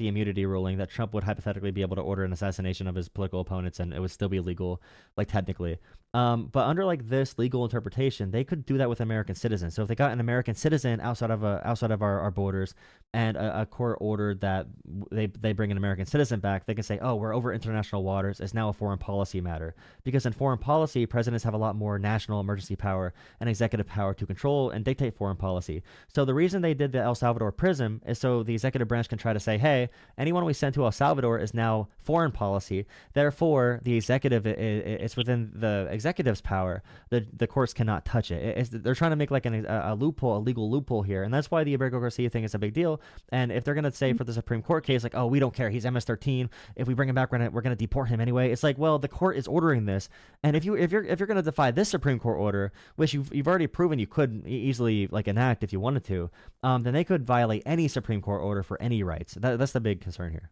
the immunity ruling, that Trump would hypothetically be able to order an assassination of his political opponents, and it would still be legal, like technically. But under like this legal interpretation, they could do that with American citizens. So if they got an American citizen outside of our borders, and a court ordered that they bring an American citizen back, they can say, oh, we're over international waters. It's now a foreign policy matter, because in foreign policy, presidents have a lot more national emergency power and executive power to control and dictate foreign policy. So the reason they did the El Salvador prism is so the executive branch can try to say, hey, anyone we send to El Salvador is now foreign policy. Therefore, the executive, it's within the executive's power. The courts cannot touch it. They're trying to make like a loophole, a legal loophole here. And that's why the Abrigo Garcia thing is a big deal. And if they're going to say for the Supreme Court case, like, oh, we don't care, he's MS-13. If we bring him back, we're going to deport him anyway. It's like, well, the court is ordering this. And if you're going to defy this Supreme Court order, which you've already proven you could easily like enact if you wanted to, then they could violate any Supreme Court order for any rights. That's the big concern here.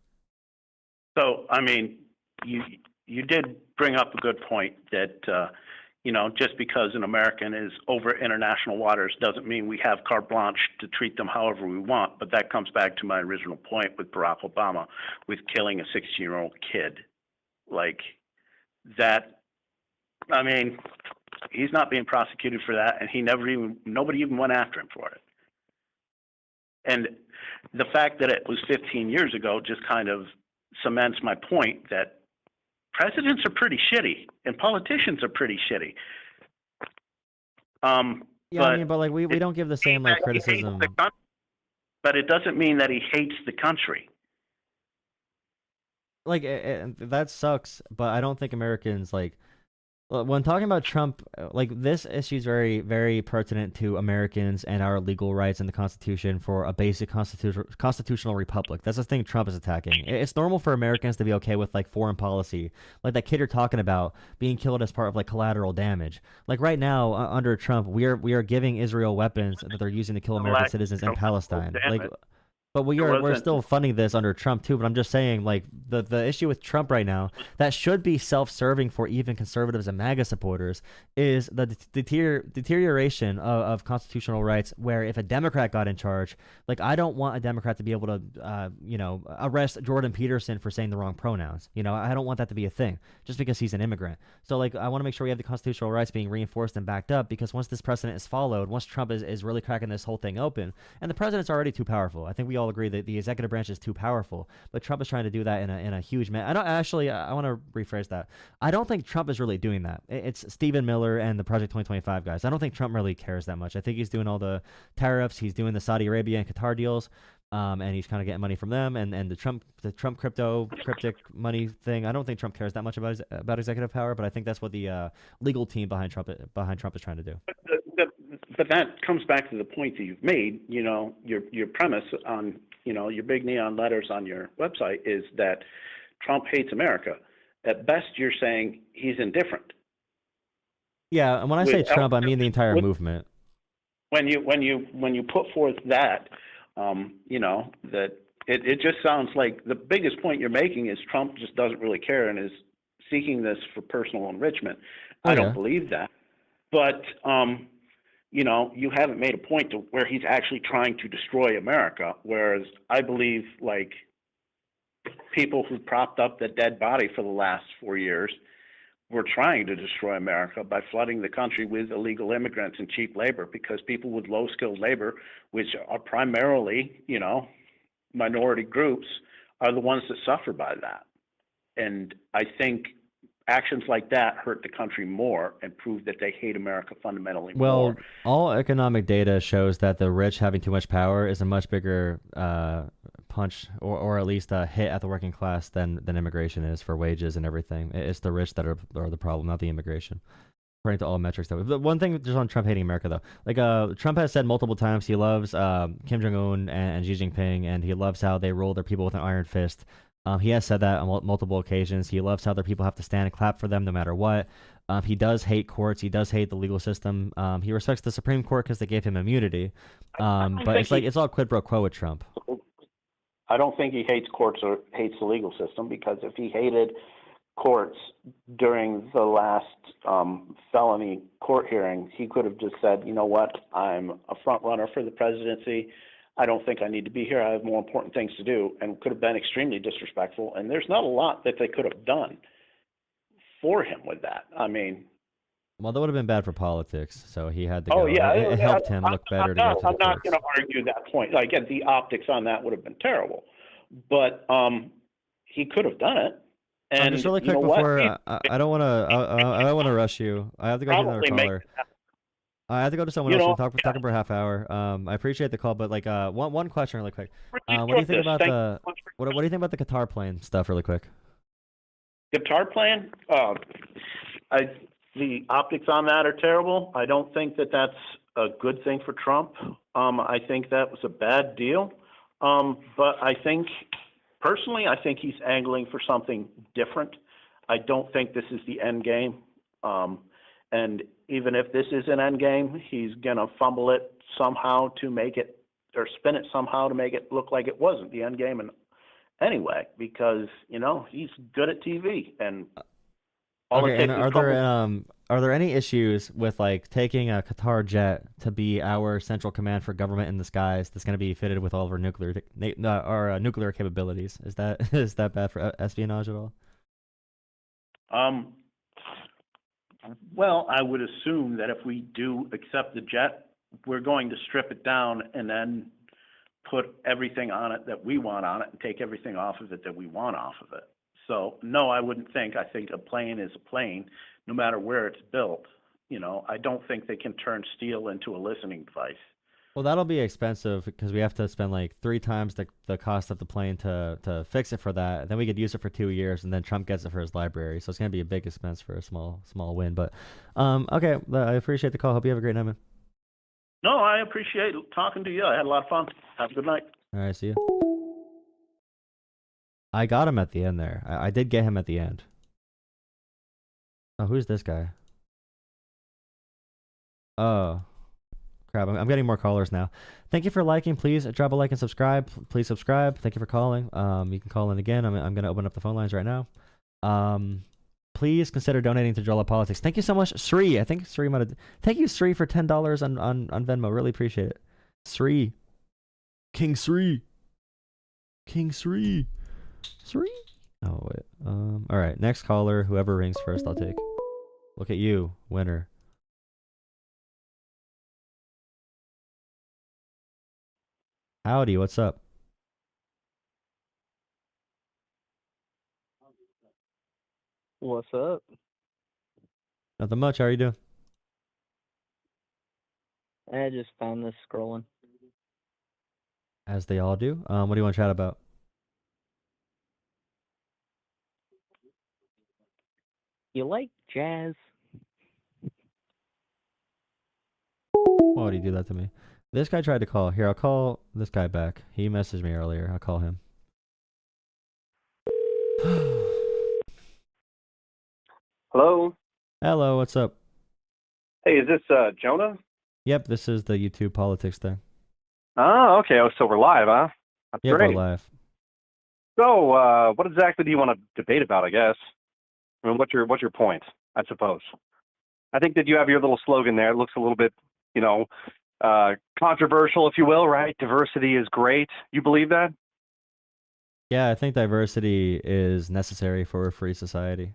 So, I mean, you did bring up a good point that, just because an American is over international waters doesn't mean we have carte blanche to treat them however we want. But that comes back to my original point with Barack Obama, with killing a 16-year-old kid. Like that, I mean, he's not being prosecuted for that, and nobody even went after him for it. And the fact that it was 15 years ago just kind of cements my point that presidents are pretty shitty and politicians are pretty shitty. But like we don't give the same like criticism. But it doesn't mean that he hates the country. Like that sucks, but I don't think Americans like. When talking about Trump, like this issue is very, very pertinent to Americans and our legal rights in the Constitution for a basic constitutional republic. That's the thing Trump is attacking. It's normal for Americans to be okay with like foreign policy, like that kid you're talking about being killed as part of like collateral damage. Like right now under Trump, we are giving Israel weapons that they're using to kill American citizens in Palestine. Like. But we're still funding this under Trump too. But I'm just saying, like the issue with Trump right now that should be self-serving for even conservatives and MAGA supporters is the deterioration of constitutional rights. Where if a Democrat got in charge, like I don't want a Democrat to be able to, arrest Jordan Peterson for saying the wrong pronouns. I don't want that to be a thing just because he's an immigrant. So like I want to make sure we have the constitutional rights being reinforced and backed up, because once this precedent is followed, once Trump is really cracking this whole thing open, and the president's already too powerful. I think we all agree that the executive branch is too powerful, but Trump is trying to do that in a huge I want to rephrase that. I don't think Trump is really doing that. It's Stephen Miller and the Project 2025 guys. I don't think Trump really cares that much. I think he's doing all the tariffs, he's doing the Saudi Arabia and Qatar deals, and he's kind of getting money from them, and the Trump cryptic money thing. I don't think Trump cares that much about executive power, but I think that's what the legal team behind Trump is trying to do. But that comes back to the point that you've made. Your premise on your big neon letters on your website is that Trump hates America. At best, you're saying he's indifferent. Yeah, and when I say Trump, I mean the entire movement. When you put forth that, that it just sounds like the biggest point you're making is Trump just doesn't really care and is seeking this for personal enrichment. I don't believe that, but you haven't made a point to where he's actually trying to destroy America. Whereas I believe like people who propped up the dead body for the last 4 years were trying to destroy America by flooding the country with illegal immigrants and cheap labor, because people with low skilled labor, which are primarily, minority groups, are the ones that suffer by that. And I think actions like that hurt the country more and prove that they hate America fundamentally more. Well, all economic data shows that the rich having too much power is a much bigger punch, or at least a hit at the working class than immigration is for wages and everything. It's the rich that are the problem, not the immigration, according to all metrics. The one thing just on Trump hating America, though, like Trump has said multiple times he loves Kim Jong-un and Xi Jinping, and he loves how they rule their people with an iron fist. He has said that on multiple occasions. He loves how their people have to stand and clap for them no matter what. He does hate courts. He does hate the legal system. He respects the Supreme Court because they gave him immunity. But it's all quid pro quo with Trump. I don't think he hates courts or hates the legal system, because if he hated courts during the last felony court hearing, he could have just said, you know what, I'm a front runner for the presidency. I don't think I need to be here. I have more important things to do, and could have been extremely disrespectful. And there's not a lot that they could have done for him with that. I mean, Well, that would have been bad for politics, so he had to oh go. yeah, It helped him look better to go to the I'm not courts. going to argue that point. Like the optics on that would have been terrible, but he could have done it. And Just really you quick know before what? I don't want to I don't want to rush you. I have to go to another Probably make caller. I have to go to someone you else. know. We're talking for a half hour. I appreciate the call, but like one question really quick. Yeah, What do you think about Thank the you so much for what do you think about the Qatar plane stuff really quick? guitar playing? The optics on that are terrible. I don't think that that's a good thing for Trump. I think that was a bad deal. But I think, personally, I think he's angling for something different. I don't think this is the end game. And even if this is an end game, he's going to fumble it somehow to make it, or spin it somehow to make it look like it wasn't the end game. And anyway, because, you know, he's good at TV, and all it Okay, takes and is are there any issues with like taking a Qatar jet to be our central command for government in the skies that's going to be fitted with all of our nuclear capabilities? Is that is that bad for espionage at all? Well, I would assume that if we do accept the jet, we're going to strip it down and then put everything on it that we want on it and take everything off of it that we want off of it. So, no, I wouldn't think. I think a plane is a plane, no matter where it's built. You know, I don't think they can turn steel into a listening device. Well, that'll be expensive because we have to spend like 3 times the cost of the plane to fix it for that. Then we could use it for 2 years, and then Trump gets it for his library. So it's gonna be a big expense for a small win. But okay, I appreciate the call. Hope you have a great night, man. No, I appreciate talking to you. I had a lot of fun. Have a good night. All right, see you. I got him at the end there. I did get him at the end. Oh, who's this guy? Oh, crap. I'm getting more callers now. Thank you for liking. Please drop a like and subscribe. Please subscribe. Thank you for calling. You can call in again. I'm going to open up the phone lines right now. Please consider donating to Jolah Politics. Thank you so much, Sri. I think Sri might have... Thank you, Sri, for $10 on Venmo. Really appreciate it. Sri. King Sri. King Sri. Sri? Oh, wait. All right. Next caller. Whoever rings first, I'll take. Look at you, winner. Howdy, what's up? What's up? Nothing much. How are you doing? I just found this scrolling. As they all do. What do you want to chat about? You like jazz? Why do you do that to me? This guy tried to call. Here, I'll call this guy back. He messaged me earlier. I'll call him. Hello? Hello, what's up? Hey, is this Jonah? Yep, this is the YouTube politics thing. Oh, okay. Oh, so we're live, huh? That's Yep, great. we're live. So, what exactly do you want to debate about, I guess? I mean, what's your point, I suppose? I think that you have your little slogan there. It looks a little bit, you know, controversial, if you will, right? Diversity is great. You believe that? Yeah, I think diversity is necessary for a free society.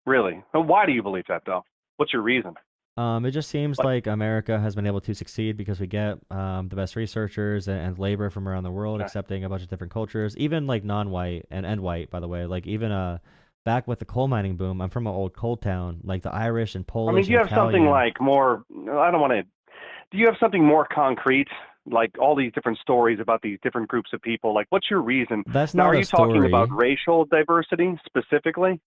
Really? And why do you believe that, though? What's your reason? It just seems like America has been able to succeed because we get the best researchers and labor from around the world, accepting a bunch of different cultures, even like non-white and white, by the way. Like even back with the coal mining boom, I'm from an old coal town, like the Irish and Polish. I mean, do you have something like more? I don't want to. Do you have something more concrete, like all these different stories about these different groups of people? Like, what's your reason? That's now, not are a you talking story. about racial diversity specifically?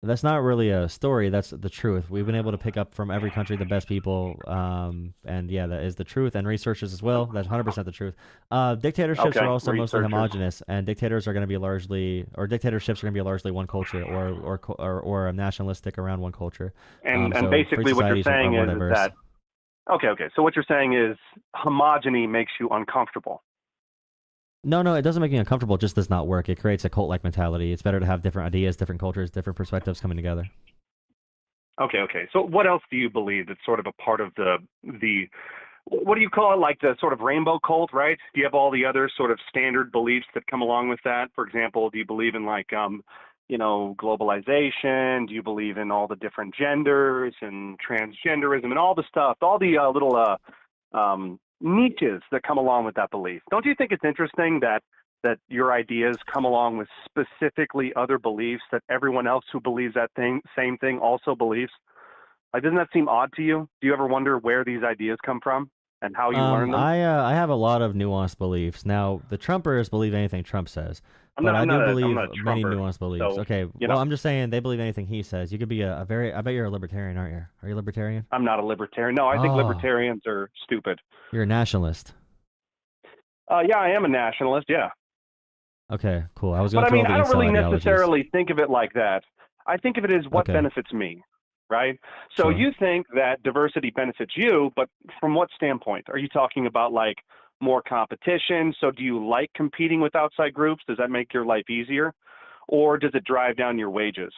That's not really a story. That's the truth. We've been able to pick up from every country the best people, and yeah, that is the truth. And researchers as well. That's 100% the truth. Dictatorships are also mostly homogenous, and dictators are going to be largely, or dictatorships are going to be largely one culture, or nationalistic around one culture. And so basically, what you're saying is diverse. that. Okay. So what you're saying is homogeny makes you uncomfortable. No, it doesn't make me uncomfortable. It just does not work. It creates a cult-like mentality. It's better to have different ideas, different cultures, different perspectives coming together. Okay. So what else do you believe that's sort of a part of the what do you call it? Like the sort of rainbow cult, right? Do you have all the other sort of standard beliefs that come along with that? For example, do you believe in like, globalization? Do you believe in all the different genders and transgenderism and all the stuff, all the little niches that come along with that belief? Don't you think it's interesting that your ideas come along with specifically other beliefs that everyone else who believes that same thing also believes? Like, doesn't that seem odd to you? Do you ever wonder where these ideas come from and how you learn them? I have a lot of nuanced beliefs. Now, the Trumpers believe anything Trump says, but I do believe many nuanced beliefs. So, okay, well, I'm just saying they believe anything he says. You could be I bet you're a libertarian, aren't you? Are you a libertarian? I'm not a libertarian. No, I think libertarians are stupid. You're a nationalist. Yeah, I am a nationalist, yeah. Okay, cool. I was going But to I mean, throw I the don't really incel ideologies. necessarily think of it like that. I think of it as what benefits me, right? So Sure. you think that diversity benefits you, but from what standpoint? Are you talking about like more competition? So do you like competing with outside groups? Does that make your life easier? Or does it drive down your wages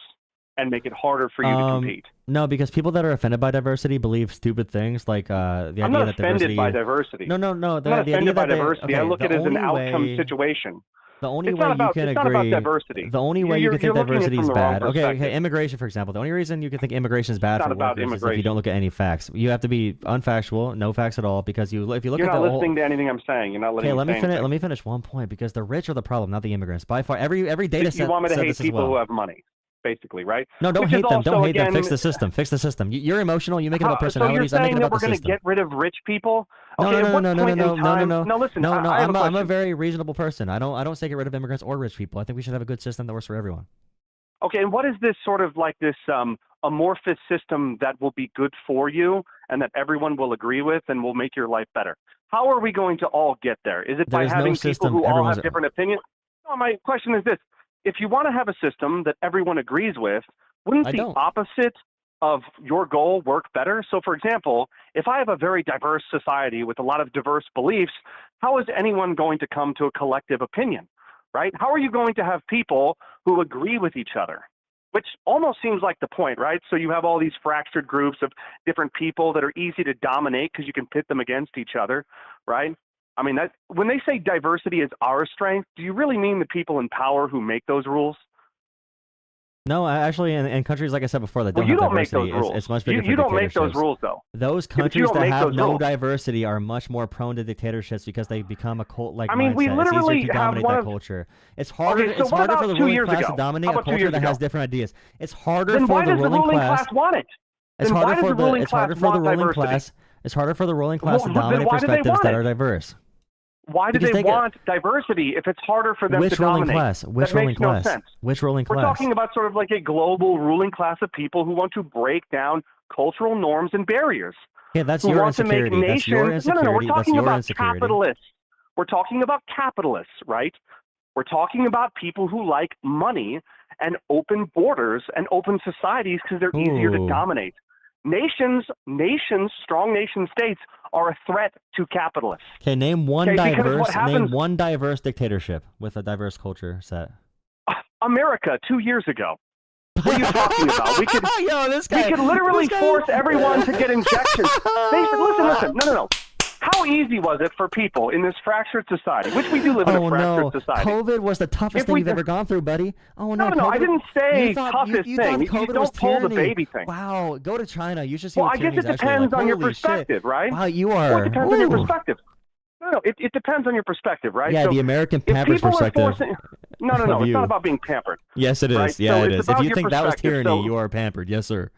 and make it harder for you to compete? No, because people that are offended by diversity believe stupid things like the idea I'm not that offended diversity... by diversity. No. I'm not offended by diversity. I look at it as an outcome situation. The only It's way not about, you can it's agree, not about diversity. the only way you You're- can think you're looking at it diversity from is the wrong bad. Okay, perspective. immigration, for example. The only reason you can think immigration is bad It's for not about workers is if you immigration. don't look at any facts. You have to be unfactual, no facts at all, because if you look You're at not the listening to anything I'm saying. You're not letting Okay, me let me say finish. anything. Let me finish one point because the rich are the problem, not the immigrants. By far, every data set You want me to said hate this as people well. who have money, basically, right? No, don't Which is hate them. Don't also, hate them. again, Fix the system. Fix the system. You're emotional. You make it about So personalities. you're I make saying it that about we're the going to system. get rid of rich people? No, Okay, no, at what no, no, point no, in no, no, time- no, No, listen, no, no. I have a I'm a question. very reasonable person. I don't say get rid of immigrants or rich people. I think we should have a good system that works for everyone. Okay, and what is this sort of like this amorphous system that will be good for you and that everyone will agree with and will make your life better? How are we going to all get there? Is it There by is no having system. people who all Everyone's- have different opinions? No, my question is this. If you want to have a system that everyone agrees with, wouldn't I the don't. opposite of your goal work better? So, for example, if I have a very diverse society with a lot of diverse beliefs, how is anyone going to come to a collective opinion, right? How are you going to have people who agree with each other? Which almost seems like the point, right? So you have all these fractured groups of different people that are easy to dominate because you can pit them against each other, right? I mean, that when they say diversity is our strength, do you really mean the people in power who make those rules? No, actually, in countries like I said before that Well, don't you have don't make diversity, those rules. it's much bigger You for don't make those dictatorships. rules, though. Those but you countries don't that make have those no rules. diversity are much more prone to dictatorships because they become a cult-like I mean, mindset. we It's literally easier to have dominate one that of- culture. It's harder. Okay, so it's what harder about for the 2 ruling years class ago? to dominate How a about 2 culture years that has ago? different ideas. It's harder Then for why the does the ruling ruling class. class want it? It's Then why harder does for the ruling it's harder class for the want ruling diversity? class. It's harder for the ruling class to Well, then dominate why do they perspectives want that it? are diverse. Why do Because they they get- want diversity if it's harder for them Which to ruling dominate? class? Which That ruling makes no class? sense. Which ruling We're class? talking about sort of like a global ruling class of people who want to break down cultural norms and barriers. Yeah, that's Who your want to make insecurity. That's your nations. No, insecurity. we're That's talking your about insecurity. capitalists. We're talking about capitalists, right? We're talking about people who like money and open borders and open societies because they're easier to Ooh. dominate. Nations, strong nation states are a threat to capitalists. Okay, name one Okay, because what diverse. happens- Name one diverse dictatorship with a diverse culture set. America 2 years ago. What are you talking about? We could, Yo, this we guy. could literally this guy- force everyone to get injections. Listen. No. How easy was it for people in this fractured society, which we do live in Oh a fractured no! society? COVID was the toughest If thing we- you've ever gone through, buddy. Oh no! No, I COVID didn't say you thought- toughest you thing. thought You COVID don't was pull the tyranny. baby thing. Wow, go to China. You should see Well, what I guess tyranny it is actually depends like. on your Holy shit. perspective, right? Wow, you Well, are. it depends on your Ooh. perspective. No, it depends on your perspective, right? Yeah, So the American if pampered people are perspective. forcing, no, of it's you. not about being pampered. Yes, it is. Right? Yeah, So it it's is. If about you your think that was perspective. tyranny, So- you are pampered. Yes, sir.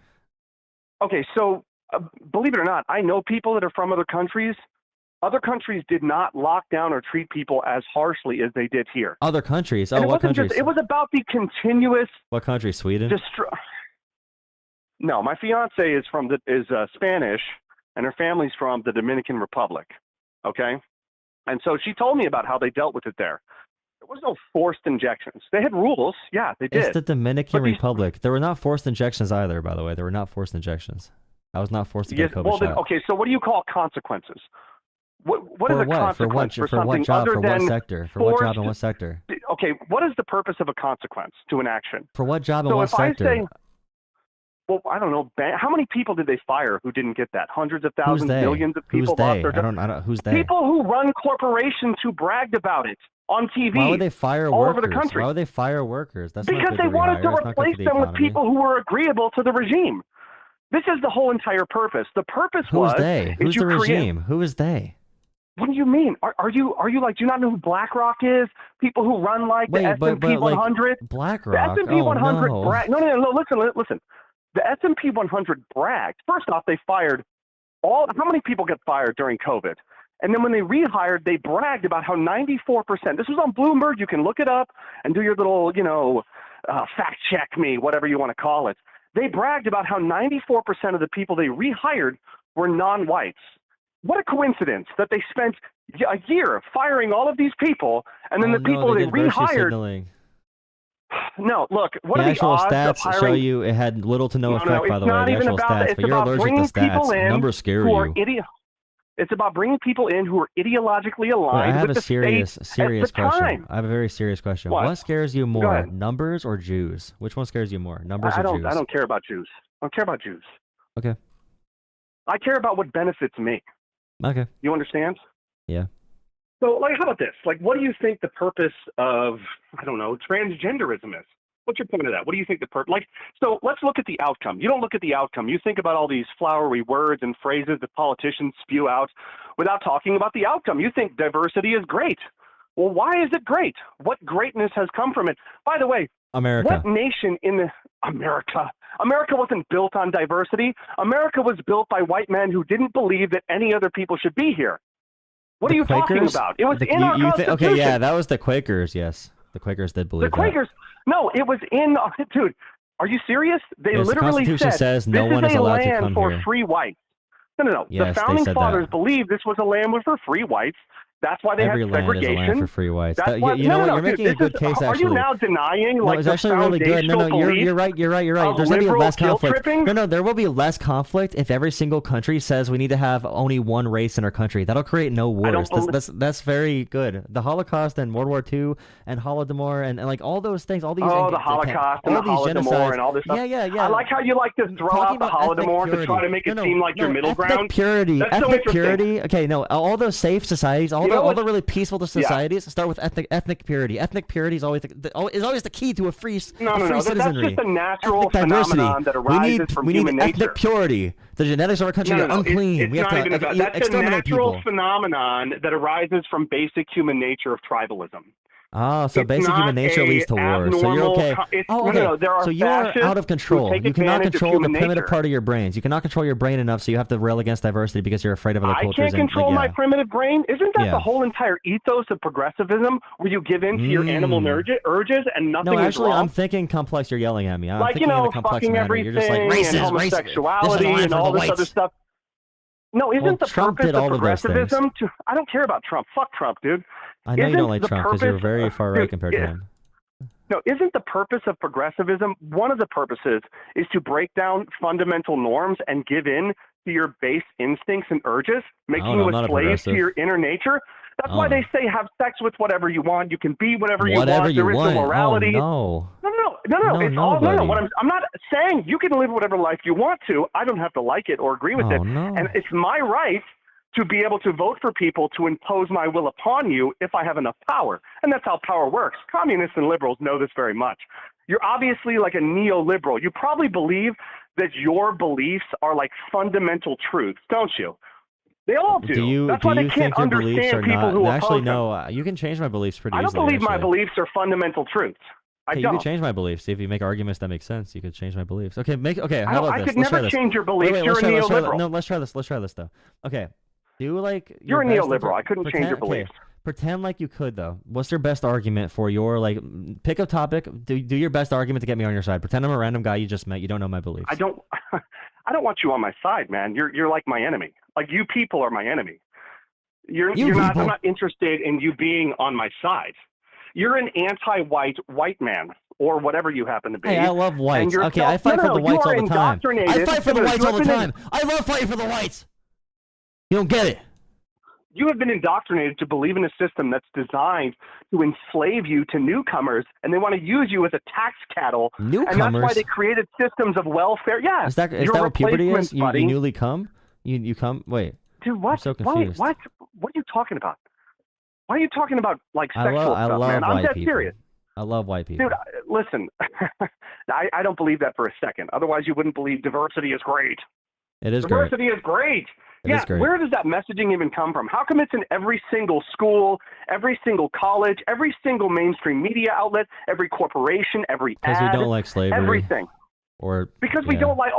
Okay, so believe it or not, I know people that are from other countries. Other countries did not lock down or treat people as harshly as they did here. Other countries. Oh, And it what wasn't countries? just, it was about the continuous What country? Sweden. No, my fiance is Spanish, and her family's from the Dominican Republic. Okay, and so she told me about how they dealt with it there. There was no forced injections. They had rules. Yeah, they did. It's the Dominican But these- Republic. There were not forced injections either, by the way. There were not forced injections. I was not forced to get a COVID well, then, shot. okay. So what do you call consequences? What is For a what? consequence For something what job? other For than what sector? For what job forced- and what sector? Okay, what is the purpose of a consequence to an action? For what job and So what if I sector? say, Well, I don't know. How many people did they fire who didn't get that? Hundreds of Who's thousands, they? millions of people Who's they? lost their jobs. I don't. Who's they? People who run corporations who bragged about it on TV. Why would they fire all workers? over the country? Why would they fire workers? That's because not good they wanted rehire. to It's not good replace for the them with economy. people who were agreeable to the regime. This is the whole entire purpose. The purpose Who's was they? Who's the regime? Who is they? What do you mean? Are you like? Do you not know who BlackRock is? People who run like the S&P 100. BlackRock. The S&P 100 no. No. Listen. The S&P 100 bragged. First off, they fired how many people get fired during COVID? And then when they rehired, they bragged about how 94%, this was on Bloomberg, you can look it up and do your little, fact check me, whatever you want to call it. They bragged about how 94% of the people they rehired were non-whites. What a coincidence that they spent a year firing all of these people, and then the people they rehired. No, look, what the are the actual odds stats of hiring? show you it had little to no effect, by the way, the actual stats, but you're allergic to stats. Numbers scare you. It's about bringing people in who are ideologically aligned I have with a the serious question. time. I have a very serious question. What scares you more, numbers or Jews? Which one scares you more, numbers or Jews? I don't care about Jews. I don't care about Jews. Okay. I care about what benefits me. Okay. You understand? Yeah. So, how about this? What do you think the purpose of, transgenderism is? What's your point of that? What do you think the purpose? So let's look at the outcome. You don't look at the outcome. You think about all these flowery words and phrases that politicians spew out without talking about the outcome. You think diversity is great. Well, why is it great? What greatness has come from it? By the way, America. What nation in America? America wasn't built on diversity. America was built by white men who didn't believe that any other people should be here. What are you talking about? It was in our Constitution. Okay, yeah, that was the Quakers, yes. The Quakers did believe that. The Quakers, no, it was in, dude, are you serious? They literally the Constitution says no one is allowed to come for here. Free whites. No. Yes, the founding fathers that. believed this was a land for free whites. That's why they Every had land segregation. is a land for free whites. You're making a good case, actually. Are you now denying it's actually really good. No, you're right. There's going to be less conflict. No, there will be less conflict if every single country says we need to have only one race in our country. That'll create no wars. That's very good. The Holocaust and World War II and Holodomor and all those things, all these... the Holocaust and the Holodomor and all this stuff. Yeah. I like how you like to throw out the Holodomor to try to make it seem like you're middle ground. Ethnic purity. Okay, no, all those safe societies, all the really peaceful societies start with ethnic purity. Ethnic purity is always the key to a free citizenry. That's just a natural phenomenon that arises from human nature. We need ethnic purity. The genetics of our country are unclean. We have to that's a natural phenomenon that arises from basic human nature of tribalism. Oh, so basic human nature leads to war. So you're okay. So you are out of control. You cannot control the primitive part of your brains. You cannot control your brain enough, so you have to rail against diversity because you're afraid of other cultures. I can't control my primitive brain. Isn't that the whole entire ethos of progressivism, where you give in to your animal urges and nothing is wrong? No, actually, I'm thinking complex. You're yelling at me. I'm thinking in a complex fucking manner. everything, You're just like racist, and homosexuality, and all this other stuff. No, isn't the purpose of progressivism to... I don't care about Trump. Fuck Trump, dude. I know you don't like Trump because you're very far right compared to him. No, isn't the purpose of progressivism, one of the purposes is to break down fundamental norms and give in to your base instincts and urges, making you a slave to your inner nature? That's why they say have sex with whatever you want. You can be whatever you want. There is no morality. No. I'm not saying you can live whatever life you want to. I don't have to like it or agree with it. No. And it's my right to be able to vote for people to impose my will upon you if I have enough power. And that's how power works. Communists and liberals know this very much. You're obviously like a neoliberal. You probably believe that your beliefs are like fundamental truths, don't you? They all do. That's why they can't understand people who oppose Actually, them. No. You can change my beliefs pretty easily. I don't believe my beliefs are fundamental truths. You can change my beliefs. See if you make arguments that make sense. You could change my beliefs. Okay, how about this? I could never change your beliefs. You're a neoliberal. No, let's try this. Let's try this though. Okay. You're a neoliberal. I couldn't change your beliefs. Pretend like you could though. What's your best argument for your pick a topic, do your best argument to get me on your side. Pretend I'm a random guy you just met, you don't know my beliefs. I don't want you on my side, man. You're like my enemy. Like you people are my enemy. I'm not interested in you being on my side. You're an anti-white white man, or whatever you happen to be. Hey, I love whites. Okay, I fight for the whites all the time. I fight for the whites all the time. I love fighting for the whites. You don't get it. You have been indoctrinated to believe in a system that's designed to enslave you to newcomers, and they want to use you as a tax cattle. Newcomers? And that's why they created systems of welfare. Yeah. Is that what puberty is? You newly come? You come? Wait. Dude, what? I'm so confused. What are you talking about? Why are you talking about like sexual I stuff, love man? I'm white dead people. serious. I love white people. Dude, listen, I don't believe that for a second. Otherwise, you wouldn't believe diversity is great. It is Diversity is great. It is great. Where does that messaging even come from? How come it's in every single school, every single college, every single mainstream media outlet, every corporation, every ad? Because we don't like slavery. Everything. Because we don't like,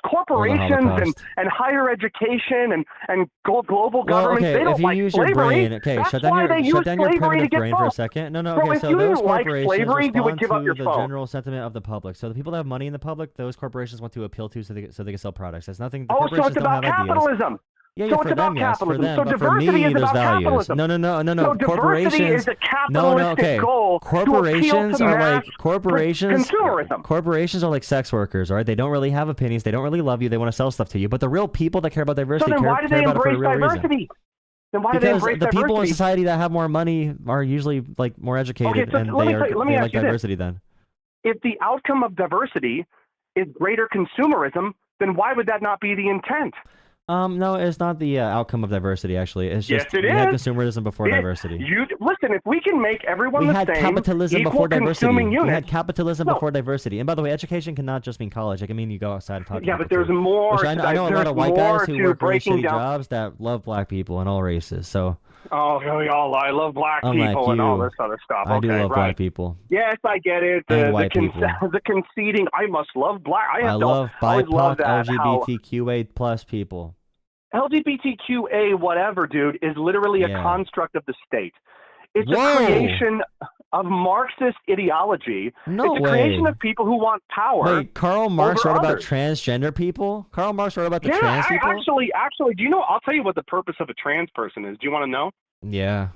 corporations and higher education and global government. Okay, they don't if you like use slavery. your brain, okay, That's shut down why your they use slavery primitive to get brain for a votes. second. No, Bro, okay, if so you those didn't like corporations slavery, you would respond give up your to the phone. general sentiment of the public. So the people that have money in the public, those corporations want to appeal to so they can sell products. That's nothing. The So corporations it's don't about have capitalism. Ideas. So for it's them, about yes, for capitalism. them, So but for me, diversity is there's about values. capitalism. No. So diversity Corporations. is a capitalistic goal Corporations to appeal to are like mass consumerism. Corporations are like sex workers, all right? They don't really have opinions. They don't really love you. They want to sell stuff to you. But the real people that care about diversity So then why do they care about it for a embrace real reason. diversity? Then why do they Because embrace the people in diversity? society that have more money are usually like more educated, so and let they me like ask you this. diversity. Then If the outcome of diversity is greater consumerism, then why would that not be the intent? no, it's not the outcome of diversity. Actually, it's just Yes, it we had is. consumerism before diversity. Listen, if we can make everyone We the had same, capitalism equal before diversity. consuming We units. had capitalism No. before diversity. And by the way, education cannot just mean college. It can mean you go outside and talk to Yeah, people but there's too. more. Which I know a lot of white more guys who to work really breaking shitty down. jobs that love black people and all races. So Oh, I love black Unlike people and all you, this other stuff. I okay, do love right. black people. Yes, I get it. And white people. The conceding, I must love black. I love always love BIPOC, that, how LGBTQA plus people. LGBTQA whatever, dude, is literally a construct of the state. It's a creation of Marxist ideology. No it's a way. creation of people who want power. Wait, Karl Marx wrote about others. transgender people? Karl Marx wrote about the trans people? Actually, do you know? I'll tell you what the purpose of a trans person is. Do you want to know? Yeah.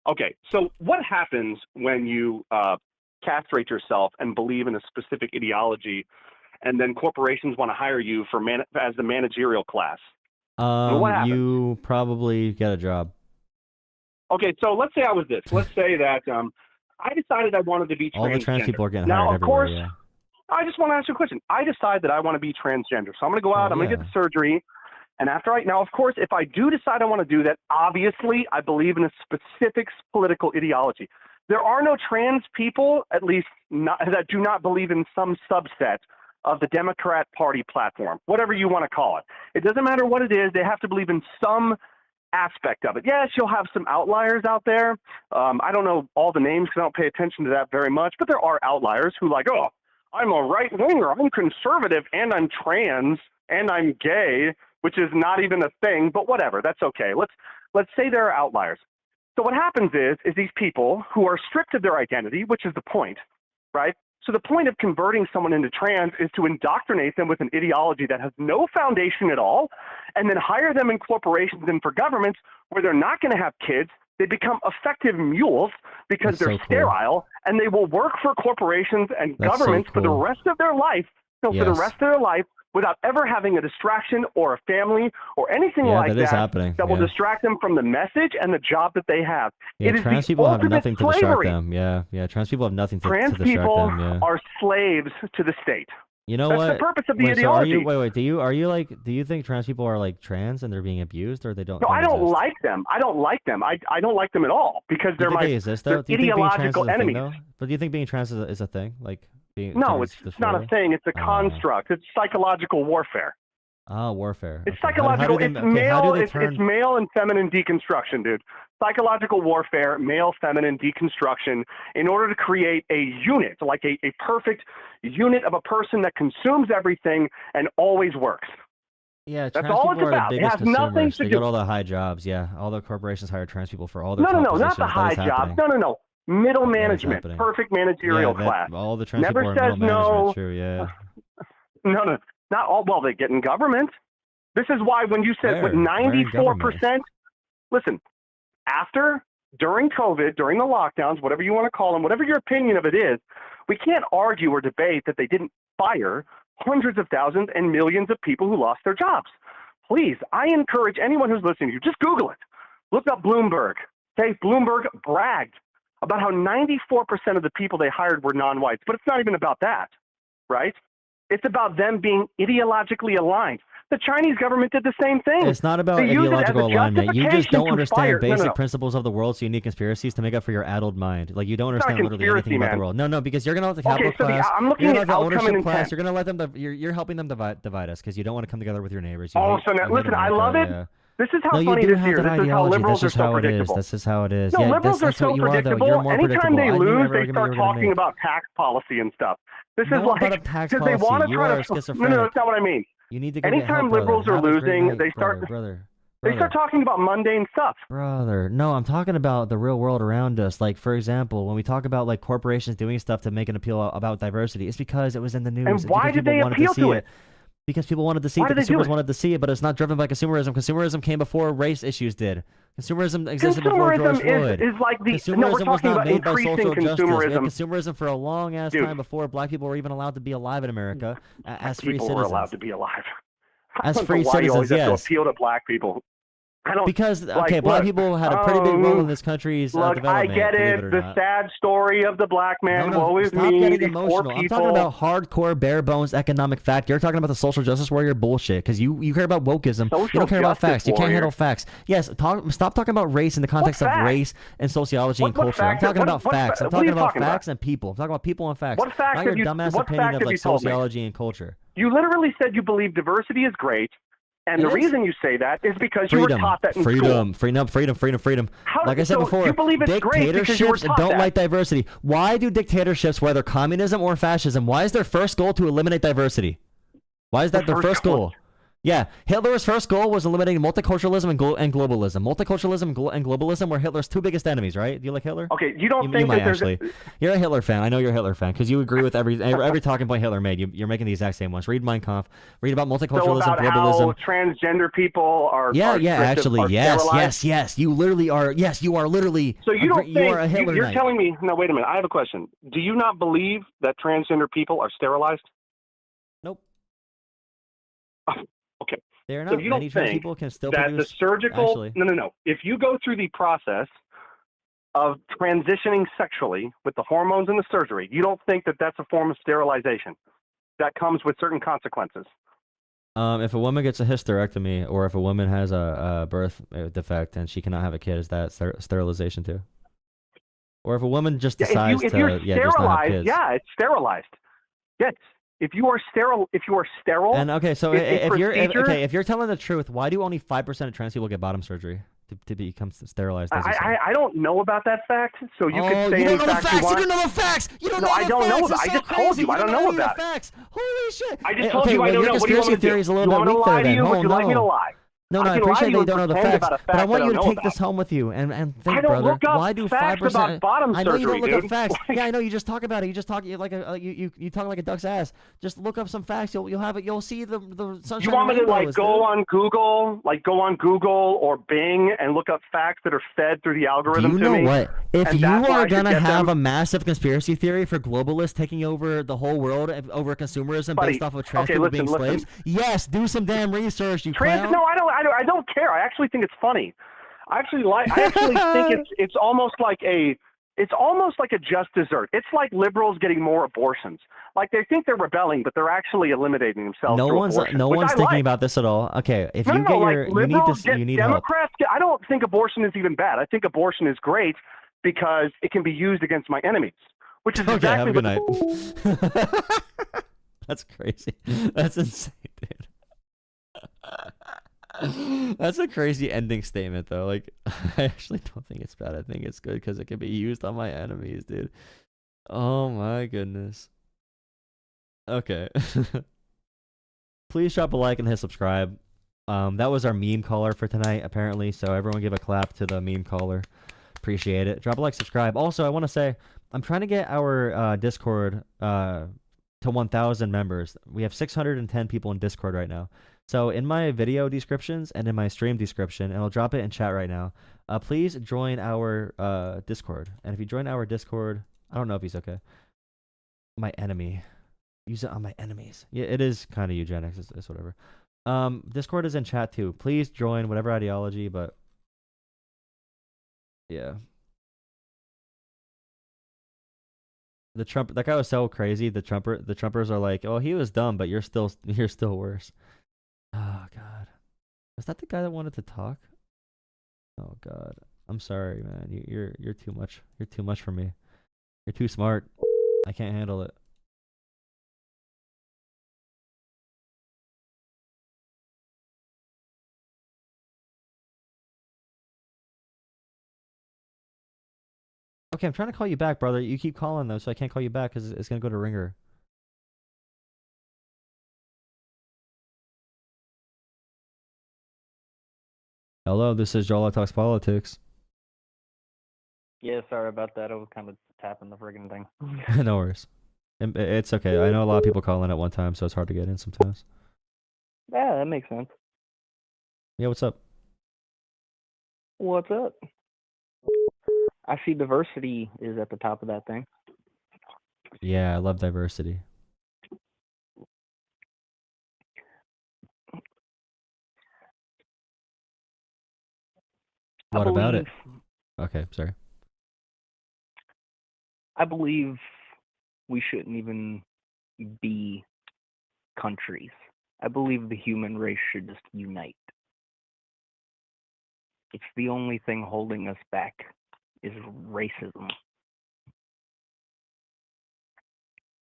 Okay, so what happens when you castrate yourself and believe in a specific ideology, and then corporations want to hire you as the managerial class? What happens? You probably get a job. Okay, so let's say I was this. Let's say that I decided I wanted to be transgender. All the trans people are getting now, hired of everywhere. course, Yeah. I just want to ask you a question. I decide that I want to be transgender, so I'm going to go out. I'm going to get the surgery. And now, of course, if I do decide I want to do that, obviously, I believe in a specific political ideology. There are no trans people, at least that do not believe in some subset of the Democrat Party platform, whatever you want to call it. It doesn't matter what it is. They have to believe in some aspect of it. Yes, you'll have some outliers out there. I don't know all the names because I don't pay attention to that very much, but there are outliers who I'm a right-winger, I'm conservative, and I'm trans, and I'm gay, which is not even a thing, but whatever, that's okay. Let's say there are outliers. So what happens is these people who are stripped of their identity, which is the point, right? So the point of converting someone into trans is to indoctrinate them with an ideology that has no foundation at all, and then hire them in corporations and for governments where they're not going to have kids. They become effective mules because they're sterile, and they will work for corporations and governments for the rest of their life. For the rest of their life, without ever having a distraction or a family or anything like that will distract them from the message and the job that they have. Yeah, it is trans the people have ultimate nothing to slavery. distract them. Yeah, trans people have nothing to Trans distract people them. Yeah. are slaves to the state. You know That's what? the purpose of the Wait, ideology. So do you think trans people are like trans and they're being abused, or they don't? No, I don't exist? like them. I don't like them. I don't like them at all because Do they're you think my they exist, though? they're Do you think being trans ideological is a thing, enemies. though? But do you think being trans is a thing? Like being No, it's not a thing. It's a construct. It's psychological warfare. Oh, warfare. It's Okay. psychological. It's male and feminine deconstruction, dude. Psychological warfare, male, feminine deconstruction, in order to create a unit, like a perfect unit of a person that consumes everything and always works. Yeah, that's trans all people it's are about. the It biggest has nothing consumers. to They do. get all the high jobs. Yeah, all the corporations hire trans people for all their No, top not positions. the high That is jobs. happening. No. Middle That is management, happening. perfect managerial Yeah, class. all the trans Never people are says middle no. management. True. Yeah. No, not all. Well, they get in government. This is why when you said with Where? 94%, listen, during COVID, during the lockdowns, whatever you want to call them, whatever your opinion of it is, we can't argue or debate that they didn't fire hundreds of thousands and millions of people who lost their jobs. Please, I encourage anyone who's listening to you, just Google it. Look up Bloomberg. Okay, Bloomberg bragged about how 94% of the people they hired were non-whites, but it's not even about that, right? It's about them being ideologically aligned. The Chinese government did the same thing. It's not about They use it as ideological a alignment. You just justification don't to understand fire- no, no, basic no. principles of the world's unique conspiracies to make up for your addled mind. Like you don't It's not a understand literally anything conspiracy, about the man. world. No, because you're gonna let the capital Okay, so class. I'm looking You're at gonna let the outcome and ownership class. intent. You're gonna let them. You're helping them divide us because you don't want to come together with your neighbors. You Oh, hate- so now, you hate listen, I America, love it. yeah. This is how No, you funny do this have year. that This is how ideology. liberals This is are so how it is. predictable. This is how it is. No, Yeah, liberals are that's what so you are, though. predictable. You're more Anytime predictable. they I knew lose, everyone they was gonna start be gonna talking make. about tax policy and stuff. This No, is not like a tax because they want policy. to You try are to. No, schizophrenic. that's not what I mean. You need to go get Anytime help, brother. liberals are Have a great losing, night, they start brother. they start talking about mundane stuff. Brother, no, I'm talking about the real world around us. Like, for example, when we talk about like corporations doing stuff to make an appeal about diversity, it's because it was in the news. And It's why because did people they wanted appeal see to it? Because people wanted to see Why it. The did they do consumers it? wanted to see it, but it's not driven by consumerism. Consumerism came before race issues did. Consumerism existed before George Floyd. Is like the Consumerism no. We're was talking not about made by increasing social justice. We had consumerism. consumerism for a long ass Dude. time before black people were even allowed to be alive in America as free People citizens. were allowed to be alive. I As don't know free why you always citizens, have yes. to appeal to black people. I don't. Because Like, okay, black look, people had a pretty big role in this country's Look, development. I get believe it. or The not. sad story of the black man. No, Woe is stop me. getting These poor emotional. I'm people. talking about hardcore, bare bones economic fact. You're talking about the social justice warrior bullshit because you care about wokeism. You Social don't care about justice facts. You can't warrior. handle facts. Yes, stop talking about race in the context of fact? race and sociology and What culture. I'm fact? talking What- about what facts. fa- I'm what are you talking about talking about? facts and people. I'm talking about people and facts. What fact Not have your you- dumbass what opinion fact of have like you told me? sociology and culture. You literally said you believe diversity is great, and the It is. reason you say that is because you were taught that in school. Freedom. How- Like I said so before, you believe it's great because you were dictatorships taught don't that. like diversity. Why do dictatorships, whether communism or fascism, why is their first goal to eliminate diversity? Why is that their first goal? Yeah, Hitler's first goal was eliminating multiculturalism and globalism. Multiculturalism and globalism were Hitler's two biggest enemies, right? Do you like Hitler? Okay, you don't You think might that there's actually. You're a Hitler fan. I know you're a Hitler fan because you agree with every talking point Hitler made. You're making the exact same ones. Read Mein Kampf. Read about so multiculturalism, about globalism. how transgender people are Yeah, are actually, are yes. You literally are. Yes, you are literally. So you don't you think are a Hitler you're knight. telling me? No, wait a minute. I have a question. Do you not believe that transgender people are sterilized? Nope. Okay. They're So not. you Many don't trans think people can still that produce. the surgical actually. no. If you go through the process of transitioning sexually with the hormones and the surgery, you don't think that that's a form of sterilization that comes with certain consequences? If a woman gets a hysterectomy, or if a woman has a birth defect and she cannot have a kid, is that sterilization too? Or if a woman just decides if you're just not have sterilized, kids. yeah, it's sterilized. Yes. If you are sterile, And okay, so in if you're telling the truth, why do only 5% of trans people get bottom surgery to become sterilized? As you said? I don't know about that fact, so you could say you any don't know the fact facts. you want. You don't know the facts. You don't No, know I the don't facts. know It's about- I so just told crazy. you, I don't know any of the about it. facts. Holy shit! I just told you I well, don't your know. What do you want me conspiracy to do? theory is a You little want bit me to weak lie there. to Then. you? Would you like me to No. lie? No, I I can lie appreciate to that you you don't know and the pretend facts, about a but I fact want I you don't to know take this about. home with you and think, I don't brother. look up Why do facts 5%? about bottom I know you don't surgery, look up dude. facts. Yeah, I know you just talk about it. You just talk like a you talk like a duck's ass. Just look up some facts. You'll have it. You'll see the sunshine. You want me to rainbows, go dude. on Google or Bing and look up facts that are fed through the algorithm Do you to know me? what? If And you that's why I are should gonna get have them? a massive conspiracy theory for globalists taking over the whole world over consumerism Buddy, based off of trans okay, people listen, being slaves, yes, do some damn research, you clown. No, I don't care. I actually think it's funny. I actually think it's almost like a just dessert. It's like liberals getting more abortions. Like they think they're rebelling, but they're actually eliminating themselves. No through one's abortion, no which one's I thinking like. about this at all. Okay, if No, you no, get like your you liberals need get you need help. Democrats. I don't think abortion is even bad. I think abortion is great because it can be used against my enemies, which is Okay, exactly have a good what night. That's crazy. That's insane, dude. That's a crazy ending statement, though. Like, I actually don't think it's bad. I think it's good because it can be used on my enemies, dude. Oh my goodness. Okay. Please drop a like and hit subscribe. That was our meme caller for tonight, apparently. So everyone give a clap to the meme caller. Appreciate it. Drop a like, subscribe. Also, I want to say I'm trying to get our Discord to 1,000 members. We have 610 people in Discord right now. So in my video descriptions and in my stream description, and I'll drop it in chat right now, please join our Discord. And if you join our Discord, I don't know if he's okay. My enemy. Use it on my enemies. Yeah, it is kind of eugenics. It's whatever. Discord is in chat too. Please join whatever ideology, but Yeah. That guy was so crazy. The Trumpers are like, oh, he was dumb, but you're still worse. Oh God, is that the guy that wanted to talk? Oh God, I'm sorry, man. You're too much. You're too much for me. You're too smart. I can't handle it. Okay, I'm trying to call you back, brother. You keep calling though, so I can't call you back because it's gonna go to ringer. Hello, this is Jolah Talks Politics. Yeah, sorry about that. I was kind of tapping the friggin' thing. No worries. It's okay. I know a lot of people call in at one time, so it's hard to get in sometimes. Yeah, that makes sense. Yeah, what's up? What's up? I see diversity is at the top of that thing. Yeah, I love diversity. What about it? Okay, sorry. I believe we shouldn't even be countries. I believe the human race should just unite. It's the only thing holding us back is racism.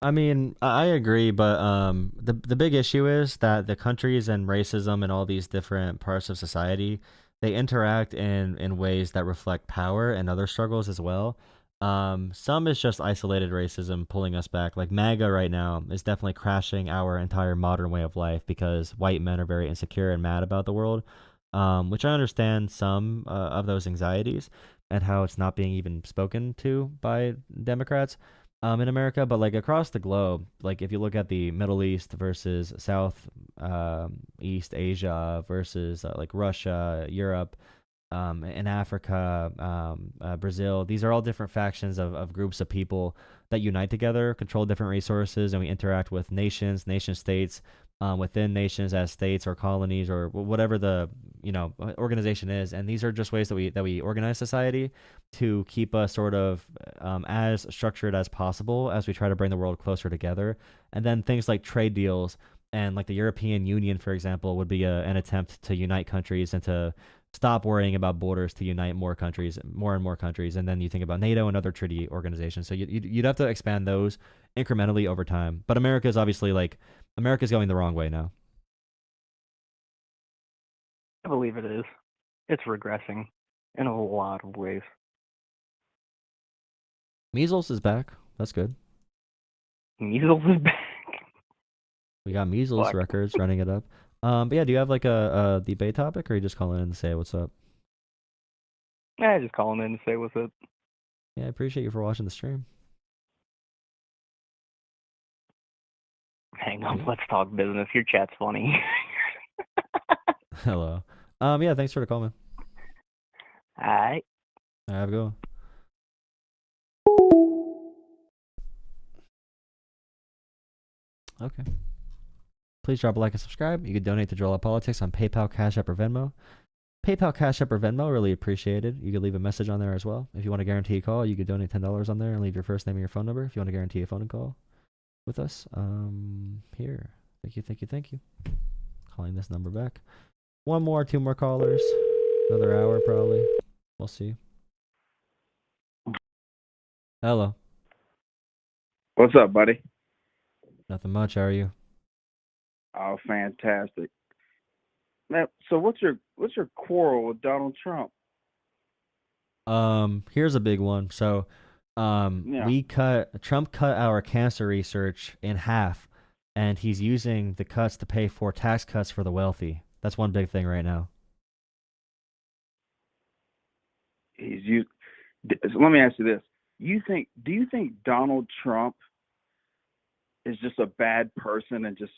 I mean, I agree, but the big issue is that the countries and racism and all these different parts of society, they interact in ways that reflect power and other struggles as well. Some is just isolated racism pulling us back. Like MAGA right now is definitely crashing our entire modern way of life because white men are very insecure and mad about the world, which I understand some of those anxieties and how it's not being even spoken to by Democrats in America, but like across the globe, like if you look at the Middle East versus South East Asia versus like Russia, Europe, in Africa, Brazil, these are all different factions of groups of people that unite together, control different resources, and we interact with nations, nation states, within nations as states or colonies or whatever the organization is. And these are just ways that we organize society to keep us sort of as structured as possible as we try to bring the world closer together. And then things like trade deals and like the European Union, for example, would be an attempt to unite countries and to stop worrying about borders to unite more countries, more and more countries. And then you think about NATO and other treaty organizations. So you'd have to expand those incrementally over time. But America's obviously America's going the wrong way now. I believe it is. It's regressing in a lot of ways. Measles is back. That's good. Measles is back. We got measles Fuck. records running it up. But yeah, do you have like a debate topic, or are you just calling in to say what's up? Yeah, just calling in to say what's up. Yeah, I appreciate you for watching the stream. Hang on, let's talk business. Your chat's funny. Hello. Yeah, thanks for the call, man. Alright. Have a good one. Okay. Please drop a like and subscribe. You can donate to Jolah Politics on PayPal, Cash App, or Venmo. PayPal, Cash App, or Venmo, really appreciated. You could leave a message on there as well. If you want to guarantee a call, you could donate $10 on there and leave your first name and your phone number if you want to guarantee a phone call with us. Here. Thank you. Calling this number back. One more, two more callers. Another hour probably. We'll see. Hello. What's up, buddy? Nothing much. How are you? Oh, fantastic, man. So what's your quarrel with Donald Trump? Here's a big one. So, Trump cut our cancer research in half, and he's using the cuts to pay for tax cuts for the wealthy. That's one big thing right now. So let me ask you this: do you think Donald Trump is just a bad person and just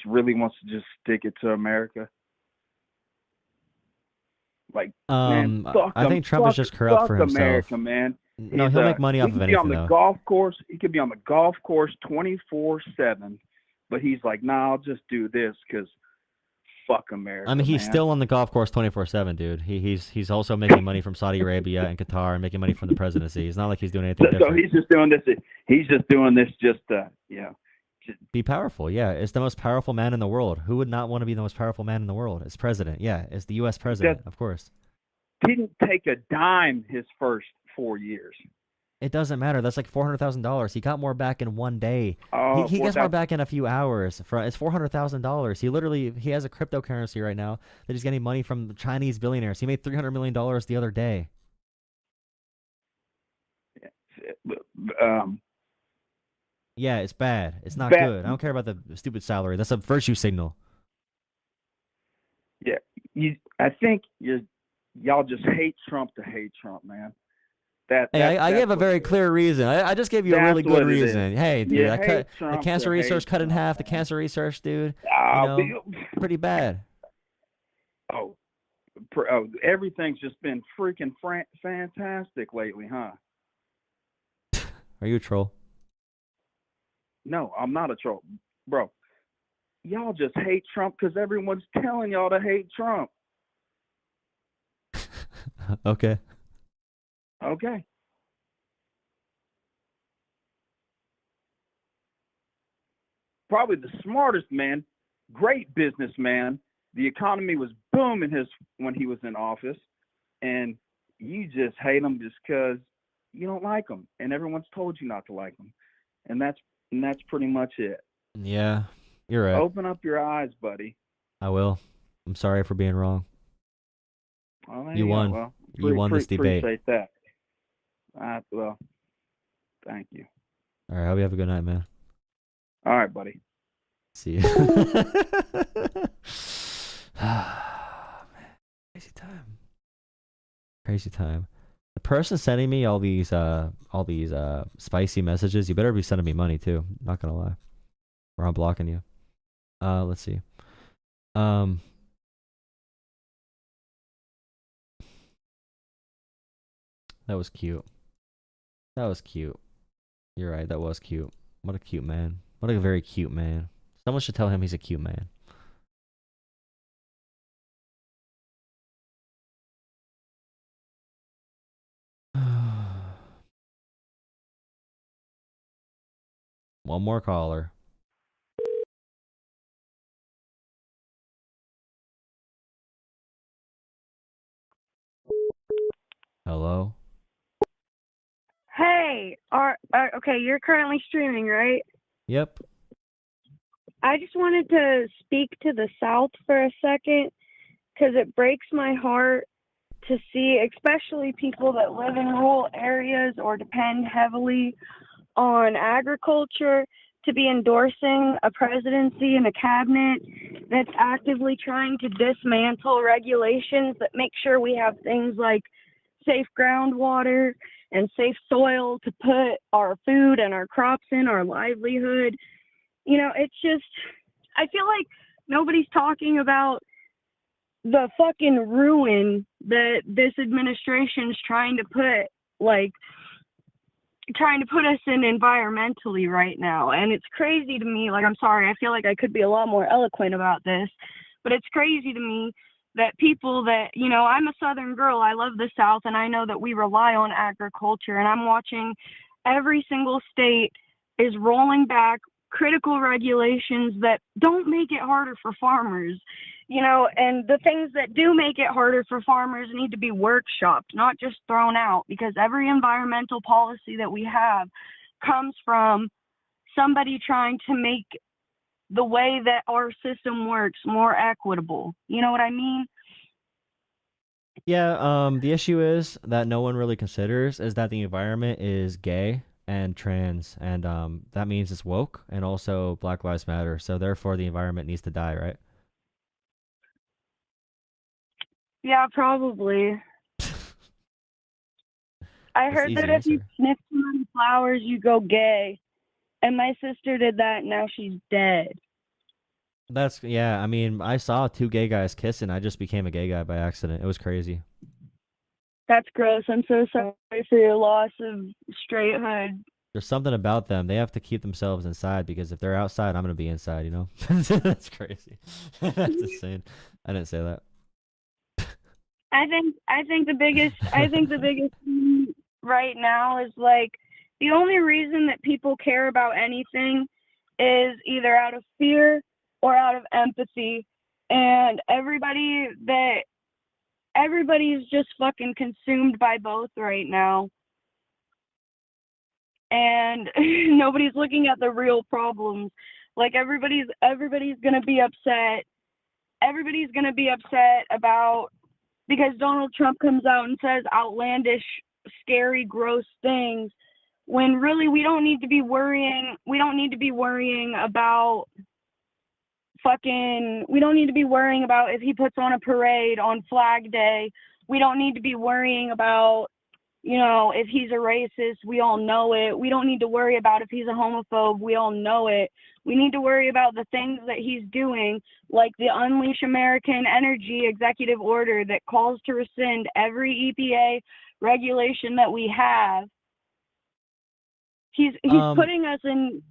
really wants to just stick it to America? Like, man, I think Trump is just corrupt for himself. America, man. No, he'll make money off of anything. He could be on the golf course. He could be on the golf course 24/7, but he's like, nah, I'll just do this because fuck America. I mean, he's man. still on the golf course 24/7, dude. He's also making money from Saudi Arabia and Qatar and making money from the presidency. It's not like he's doing anything different. So he's just doing this. He's just doing this just Be powerful, yeah. It's the most powerful man in the world. Who would not want to be the most powerful man in the world? It's president, yeah. It's the U.S. president, of course. Didn't take a dime his first 4 years. It doesn't matter. That's like $400,000. He got more back in one day. Oh, he gets more back in a few hours. It's $400,000. He has a cryptocurrency right now that he's getting money from Chinese billionaires. He made $300 million the other day. Yeah, it's bad. It's not good. I don't care about the stupid salary. That's a virtue signal. Yeah, I think y'all just hate Trump to hate Trump, man. I gave a very clear reason. I just gave you a really good reason. Hey, dude, the cancer research cut in half. The cancer research, dude, pretty bad. Everything's just been freaking fantastic lately, huh? Are you a troll? No, I'm not a troll, bro. Y'all just hate Trump because everyone's telling y'all to hate Trump. Okay. Okay. Probably the smartest man, great businessman. The economy was booming when he was in office, and you just hate him just because you don't like him, and everyone's told you not to like him, and that's pretty much it. Yeah, you're right. Open up your eyes, buddy. I will. I'm sorry for being wrong. Well, you won. Well, you won this debate. Appreciate that. Well, thank you. All right, hope you have a good night, man. All right, buddy. See you. Man, crazy time. The person sending me all these spicy messages, you better be sending me money too. Not gonna lie, or I'm blocking you. Let's see. That was cute. That was cute. You're right, that was cute. What a cute man. What a very cute man. Someone should tell him he's a cute man. One more caller. Hello? Hey, okay, you're currently streaming, right? Yep. I just wanted to speak to the South for a second because it breaks my heart to see, especially people that live in rural areas or depend heavily on agriculture, to be endorsing a presidency and a cabinet that's actively trying to dismantle regulations that make sure we have things like safe groundwater and safe soil to put our food and our crops in, our livelihood. You know, it's just, I feel like nobody's talking about the fucking ruin that this administration's trying to put us in environmentally right now. And it's crazy to me, I'm sorry, I feel like I could be a lot more eloquent about this, but it's crazy to me that people that, I'm a Southern girl, I love the South, and I know that we rely on agriculture, and I'm watching every single state is rolling back critical regulations that don't make it harder for farmers, and the things that do make it harder for farmers need to be workshopped, not just thrown out, because every environmental policy that we have comes from somebody trying to make the way that our system works more equitable. You know what I mean? Yeah, the issue is that no one really considers is that the environment is gay and trans, and that means it's woke, and also Black Lives Matter, so therefore the environment needs to die, right? Yeah, probably. I heard that if you sniff too many flowers, you go gay. And my sister did that, and now she's dead. Yeah, I mean, I saw two gay guys kissing. I just became a gay guy by accident. It was crazy. That's gross. I'm so sorry for your loss of straighthood. there's something about them. They have to keep themselves inside because if they're outside, I'm gonna be inside. You know, that's crazy. That's insane. I didn't say that. I think the biggest thing right now is like the only reason that people care about anything is either out of fear or out of empathy, and everybody's just fucking consumed by both right now, and nobody's looking at the real problems. Like everybody's gonna be upset. Everybody's gonna be upset about because Donald Trump comes out and says outlandish, scary, gross things, when really we don't need to be worrying about we don't need to be worrying about if he puts on a parade on Flag Day. We don't need to be worrying about, if he's a racist. We all know it. We don't need to worry about if he's a homophobe. We all know it. We need to worry about the things that he's doing, like the Unleash American Energy executive order that calls to rescind every EPA regulation that we have. He's putting us in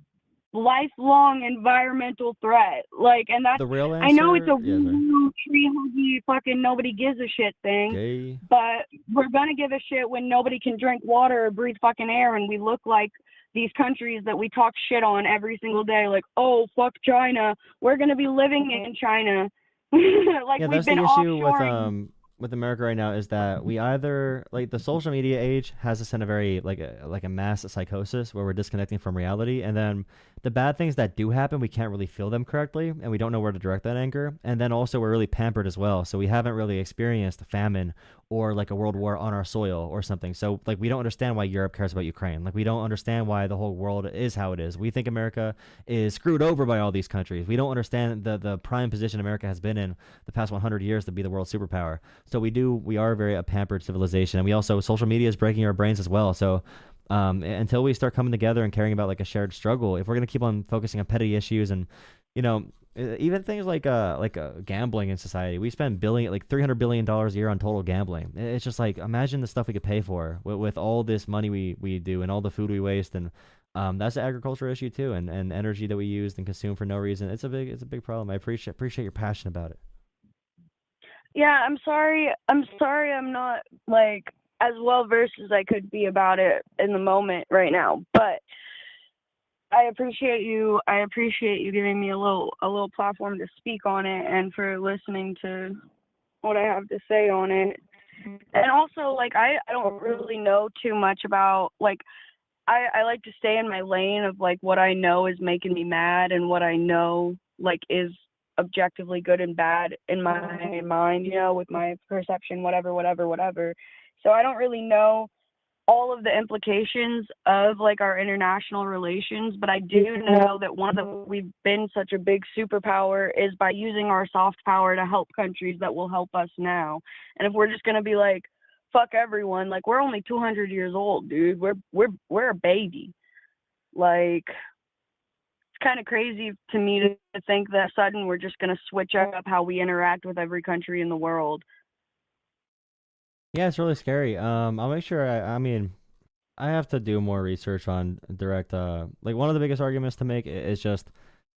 lifelong environmental threat. Like, and that's The real answer. I know it's a Yeah, sorry. real tree huggy fucking nobody gives a shit thing, Gay. but we're gonna give a shit when nobody can drink water or breathe fucking air, and we look like these countries that we talk shit on every single day. Like, oh fuck China, we're gonna be living in China. Like Yeah, we've that's been the issue offshoring. with America right now is that we either like the social media age has us in a very like a mass psychosis where we're disconnecting from reality, and then the bad things that do happen we can't really feel them correctly, and we don't know where to direct that anger, and then also we're really pampered as well, so we haven't really experienced a famine or like a world war on our soil or something. So like we don't understand why Europe cares about Ukraine. Like we don't understand why the whole world is how it is. We think America is screwed over by all these countries. We don't understand the prime position America has been in the past 100 years to be the world superpower. So we are very a pampered civilization, and we also social media is breaking our brains as well. So until we start coming together and caring about like a shared struggle, if we're gonna keep on focusing on petty issues and even things like gambling in society, we spend like $300 billion a year on total gambling. It's just like imagine the stuff we could pay for with all this money we do and all the food we waste, and that's an agricultural issue too, and energy that we use and consume for no reason. It's a big problem. I appreciate your passion about it. Yeah, I'm sorry I'm not like as well versed as I could be about it in the moment right now, but I appreciate you giving me a little platform to speak on it and for listening to what I have to say on it. And also, like, I don't really know too much about, like, I like to stay in my lane of like what I know is making me mad and what I know like is objectively good and bad in my mind, with my perception, whatever. So I don't really know all of the implications of like our international relations, but I do know that we've been such a big superpower is by using our soft power to help countries that will help us now. And if we're just gonna be like, fuck everyone, like we're only 200 years old, dude. We're a baby. Like, it's kind of crazy to me to think that sudden we're just gonna switch up how we interact with every country in the world. Yeah, it's really scary. I'll make sure. I mean, I have to do more research on direct. Like one of the biggest arguments to make is just,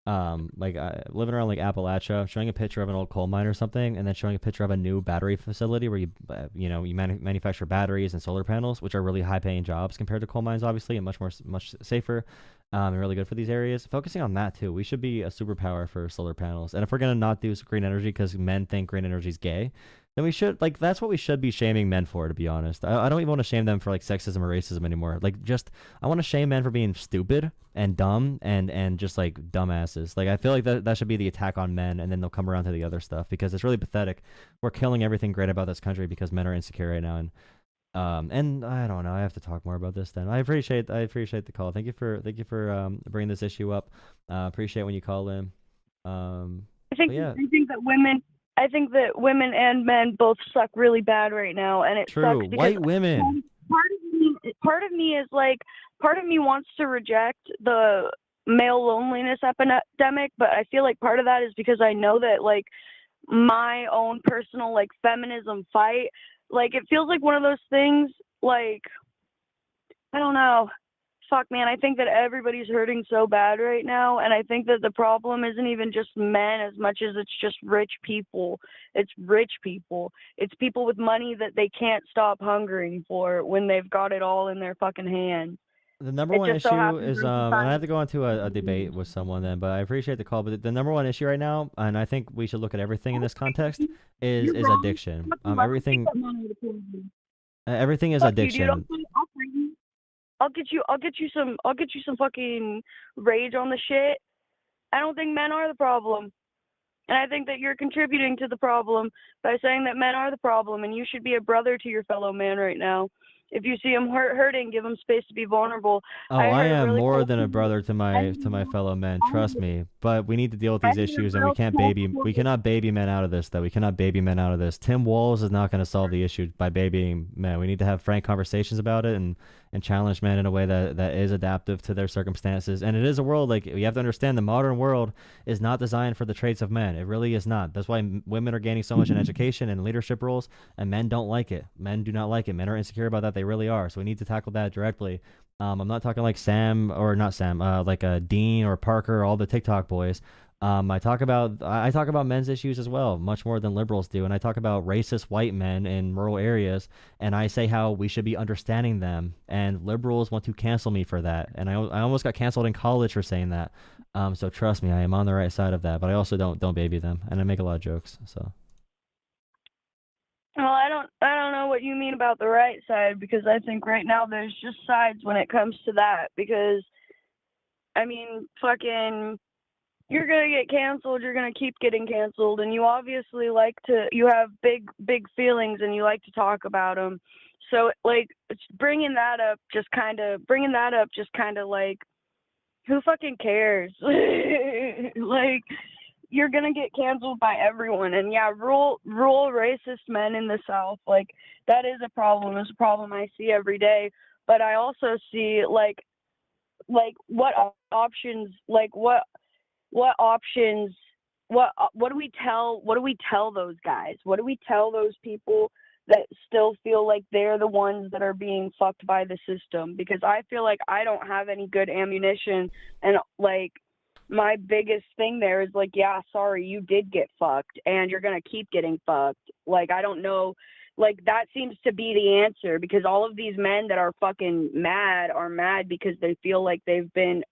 living around like Appalachia, showing a picture of an old coal mine or something, and then showing a picture of a new battery facility where you manufacture batteries and solar panels, which are really high-paying jobs compared to coal mines, obviously, and much safer, and really good for these areas. Focusing on that too, we should be a superpower for solar panels. And if we're gonna not do green energy because men think green energy is gay, then we should that's what we should be shaming men for, to be honest. I don't even want to shame them for like sexism or racism anymore. Like just I want to shame men for being stupid and dumb and just like dumbasses. Like I feel like that should be the attack on men, and then they'll come around to the other stuff because it's really pathetic. We're killing everything great about this country because men are insecure right now, and I don't know. I have to talk more about this then. I appreciate the call. Thank you for bringing this issue up. Appreciate when you call in. I think that women and men both suck really bad right now, and it True. sucks because White women. Part of me is like, part of me wants to reject the male loneliness epidemic, but I feel like part of that is because I know that like my own personal like feminism fight, like it feels like one of those things, like I don't know, fuck, man, I think that everybody's hurting so bad right now, and I think that the problem isn't even just men as much as it's just rich people. It's rich people. It's people with money that they can't stop hungering for when they've got it all in their fucking hands. The number It one just so issue happens is, that and I have to sometimes go into a debate with someone then, but I appreciate the call. But the number one issue right now, and I think we should look at everything in this context, is you're wrong. addiction. Fuck you. I don't think Everything that men are the problem. everything is Fuck you, dude. addiction. I'll fight you. I'll get you some fucking rage on the shit. I don't think men are the problem. And I think that you're contributing to the problem by saying that men are the problem, and you should be a brother to your fellow man right now. If you see him hurting, give him space to be vulnerable. Oh, I am more than a brother to my fellow men. Trust me. But we need to deal with these issues, and we cannot baby men out of this. Though we cannot baby men out of this. Tim Walz is not going to solve the issue by babying men. We need to have frank conversations about it and challenge men in a way that is adaptive to their circumstances. And it is a world, like, you have to understand, the modern world is not designed for the traits of men. It really is not. That's why women are gaining so much in education and leadership roles, and men don't like it. Men do not like it. Men are insecure about that. They really are. So we need to tackle that directly. I'm not talking like Sam, or not Sam, like Dean or Parker, all the TikTok boys. I talk about men's issues as well, much more than liberals do, and I talk about racist white men in rural areas, and I say how we should be understanding them, and liberals want to cancel me for that, and I almost got canceled in college for saying that. So trust me, I am on the right side of that, but I also don't baby them, and I make a lot of jokes. So. Well, I don't know what you mean about the right side, because I think right now there's just sides when it comes to that, because I mean, fucking, you're going to get canceled, you're going to keep getting canceled, and you obviously you have big feelings and you like to talk about them. So, like, bringing that up just kind of like, who fucking cares? Like, you're going to get canceled by everyone. And yeah, rural racist men in the South, like, that is a problem. It's a problem I see every day. But I also see, like what options, what do we tell those guys? What do we tell those people that still feel like they're the ones that are being fucked by the system? Because I feel like I don't have any good ammunition, and like, my biggest thing there is like, yeah, sorry, you did get fucked and you're going to keep getting fucked. Like, I don't know. Like, that seems to be the answer, because all of these men that are fucking mad are mad because they feel like they've been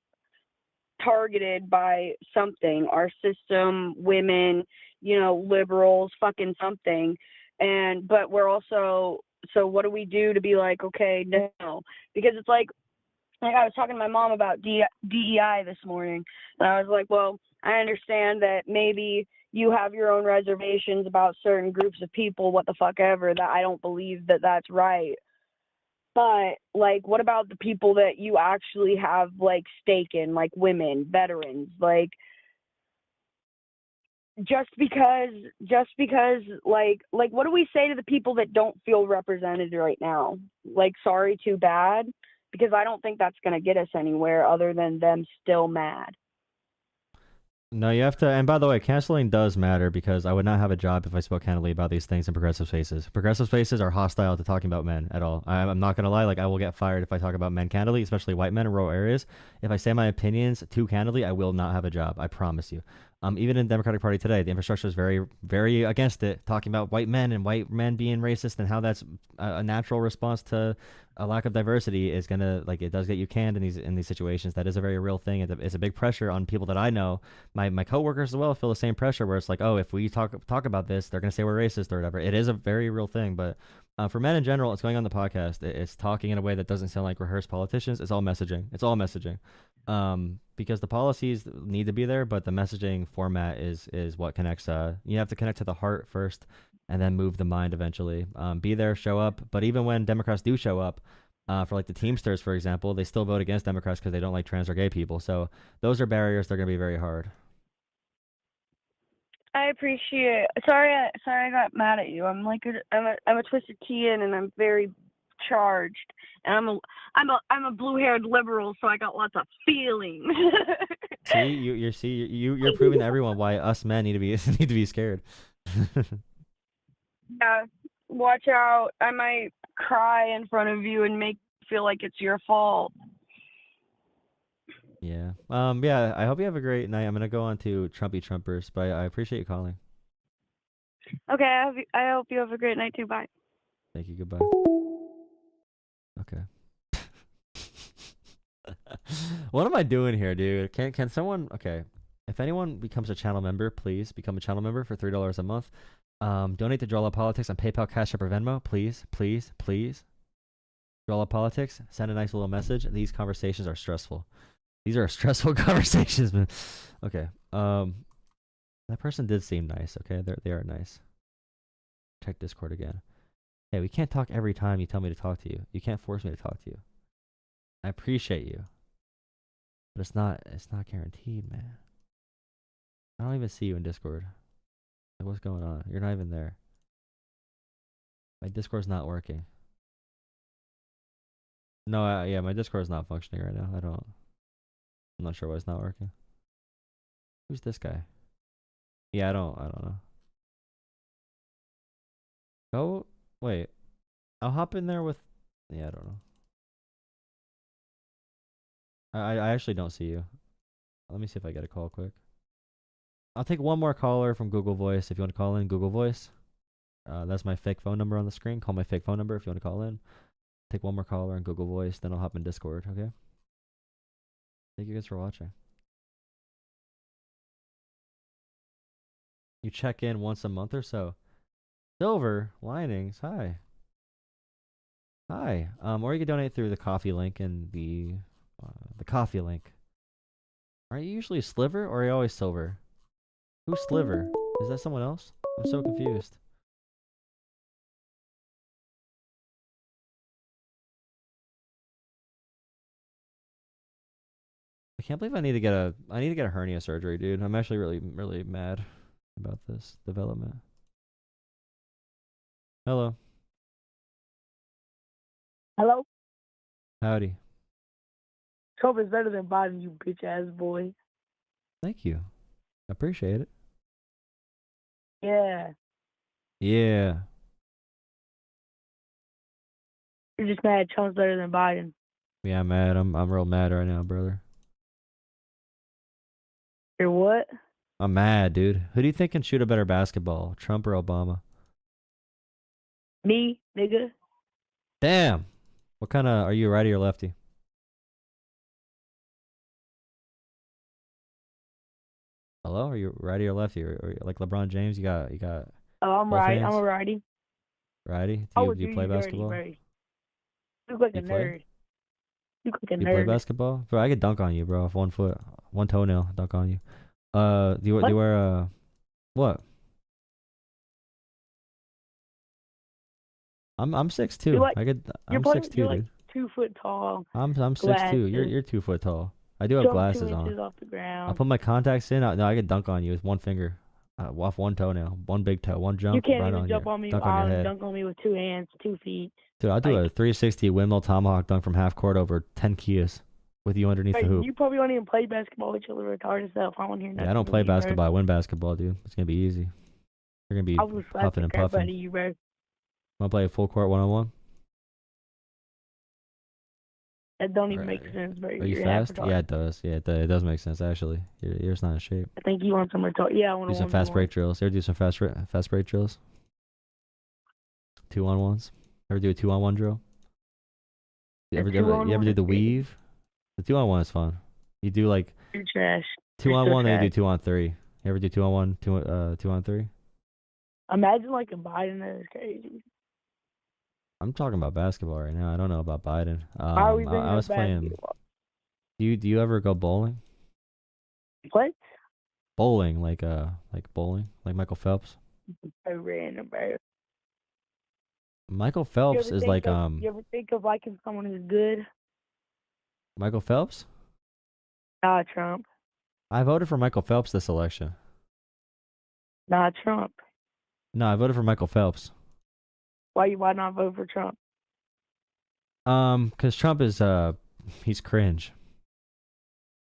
targeted by something, our system, women, liberals, fucking something. But we're also, so what do we do to be like, okay, no? Because it's like I was talking to my mom about DEI this morning, and I was like, well, I understand that maybe you have your own reservations about certain groups of people, what the fuck ever, that I don't believe that that's right. But, like, what about the people that you actually have, like, stake in, like women, veterans? Like, just because, like, what do we say to the people that don't feel represented right now? Like, sorry, too bad? Because I don't think that's going to get us anywhere other than them still mad. No, you have to, and by the way, canceling does matter, because I would not have a job if I spoke candidly about these things in progressive spaces. Progressive spaces are hostile to talking about men at all. I'm not going to lie, like, I will get fired if I talk about men candidly, especially white men in rural areas. If I say my opinions too candidly, I will not have a job. I promise you. Even in the Democratic Party today, the infrastructure is very, very against it, talking about white men and white men being racist, and how that's a natural response to a lack of diversity is gonna, like, it does get you canned in these situations. That is a very real thing. It's a big pressure on people that I know. My coworkers as well feel the same pressure, where it's like, oh, if we talk about this, they're gonna say we're racist or whatever. It is a very real thing. But for men in general, it's going on the podcast. It's talking in a way that doesn't sound like rehearsed politicians. It's all messaging. Because the policies need to be there, but the messaging format is what connects. You have to connect to the heart first, and then move the mind eventually. Be there, show up. But even when Democrats do show up, for like the Teamsters, for example, they still vote against Democrats because they don't like trans or gay people. So those are barriers. They're going to be very hard. I appreciate. Sorry, I got mad at you. I'm a Twisted Tian, and I'm very charged. And I'm a blue-haired liberal, so I got lots of feelings. See, you're proving to everyone why us men need to be scared. Yeah, watch out. I might cry in front of you and make you feel like it's your fault. Yeah. Yeah. I hope you have a great night. I'm gonna go on to Trumpy Trumpers, but I appreciate you calling. Okay, I hope you have a great night too. Bye. Thank you. Goodbye. Okay. What am I doing here, dude? Can someone? Okay. If anyone becomes a channel member, please become a channel member for $3 a month. Donate to Jolah Politics on PayPal, Cash App, or Venmo, please, please, please. Jolah Politics, send a nice little message. These conversations are stressful. These are stressful conversations, man. Okay. That person did seem nice. Okay, they are nice. Check Discord again. Hey, we can't talk every time you tell me to talk to you. You can't force me to talk to you. I appreciate you, but it's not guaranteed, man. I don't even see you in Discord. Like, what's going on? You're not even there. My Discord's not working. No, yeah, my Discord's not functioning right now. I'm not sure why it's not working. Who's this guy? Yeah, I don't know. Go, wait. I'll hop in there with, yeah, I don't know. I actually don't see you. Let me see if I get a call quick. I'll take one more caller from Google Voice if you want to call in. Google Voice. That's my fake phone number on the screen. Call my fake phone number if you want to call in. Take one more caller on Google Voice, then I'll hop in Discord, okay? Thank you guys for watching. You check in once a month or so. Silver Linings, hi. Hi. Or you can donate through the coffee link in the coffee link. Are you usually Sliver or are you always Silver? Who's Sliver? Is that someone else? I'm so confused. I can't believe I need to get a hernia surgery, dude. I'm actually really mad about this development. Hello. Hello? Howdy. Trump is better than Biden, you bitch ass boy. Thank you. Appreciate it. Yeah. Yeah. You're just mad Trump's better than Biden. Yeah, I'm mad. I'm real mad right now, brother. You're what? I'm mad, dude. Who do you think can shoot a better basketball, Trump or Obama? Me, nigga. Damn. What kind of, are you a righty or lefty? Hello? Are you righty or lefty? Or like LeBron James, you got Oh, I'm both right. hands? I'm a righty. Righty? Oh, Do you play basketball? You look like You a play? nerd. You look like a Do you play nerd. basketball? Bro, I could dunk on you, bro. Off 1 foot, one toenail, dunk on you. Do you wear what? I'm 6'2". Like, I'm you're 6'2", you're dude. like 2 foot tall. I'm 6'2". You're 2 foot tall. I do have Jump glasses 2 on. inches off the ground. I put my contacts in. No, I could dunk on you with one finger, off one toenail, one big toe, one jump. You can't right even on jump your, on me. dunk on your head. Dunk on me with 2 hands, 2 feet. Dude, I'll do like, a 360 windmill tomahawk dunk from half court over 10 Kias with you underneath the hoop. You probably don't even play basketball with your little retarded self. I don't hear nothing. Yeah, I don't play basketball. I win basketball, dude. It's gonna be easy. You're gonna be huffing and puffing. Out of you, bro. Wanna play a full court 1-on-1? That don't even make sense, bro. Are you fast? Yeah, it does. Yeah, it does make sense actually. You're just not in shape. I think you want some retard. Yeah, I want to do some fast break drills. You ever do some fast break drills? 2-on-1s. Ever do a 2-on-1 drill? You ever do the weave? The 2-on-1 is fun. You do like You're trash. 2-on-1, then you do 2-on-3. You ever do 2-on-1, 2-on-3? Imagine like a Biden. That is crazy. I'm talking about basketball right now. I don't know about Biden. Why are we bringing I was playing. Do you ever go bowling? What? Bowling, like bowling, like Michael Phelps. So random, bro. Michael Phelps is like You ever think of liking someone who's good? Michael Phelps? Nah, Trump. I voted for Michael Phelps this election. Nah, Trump. No, I voted for Michael Phelps. Why not vote for Trump? Because Trump is he's cringe.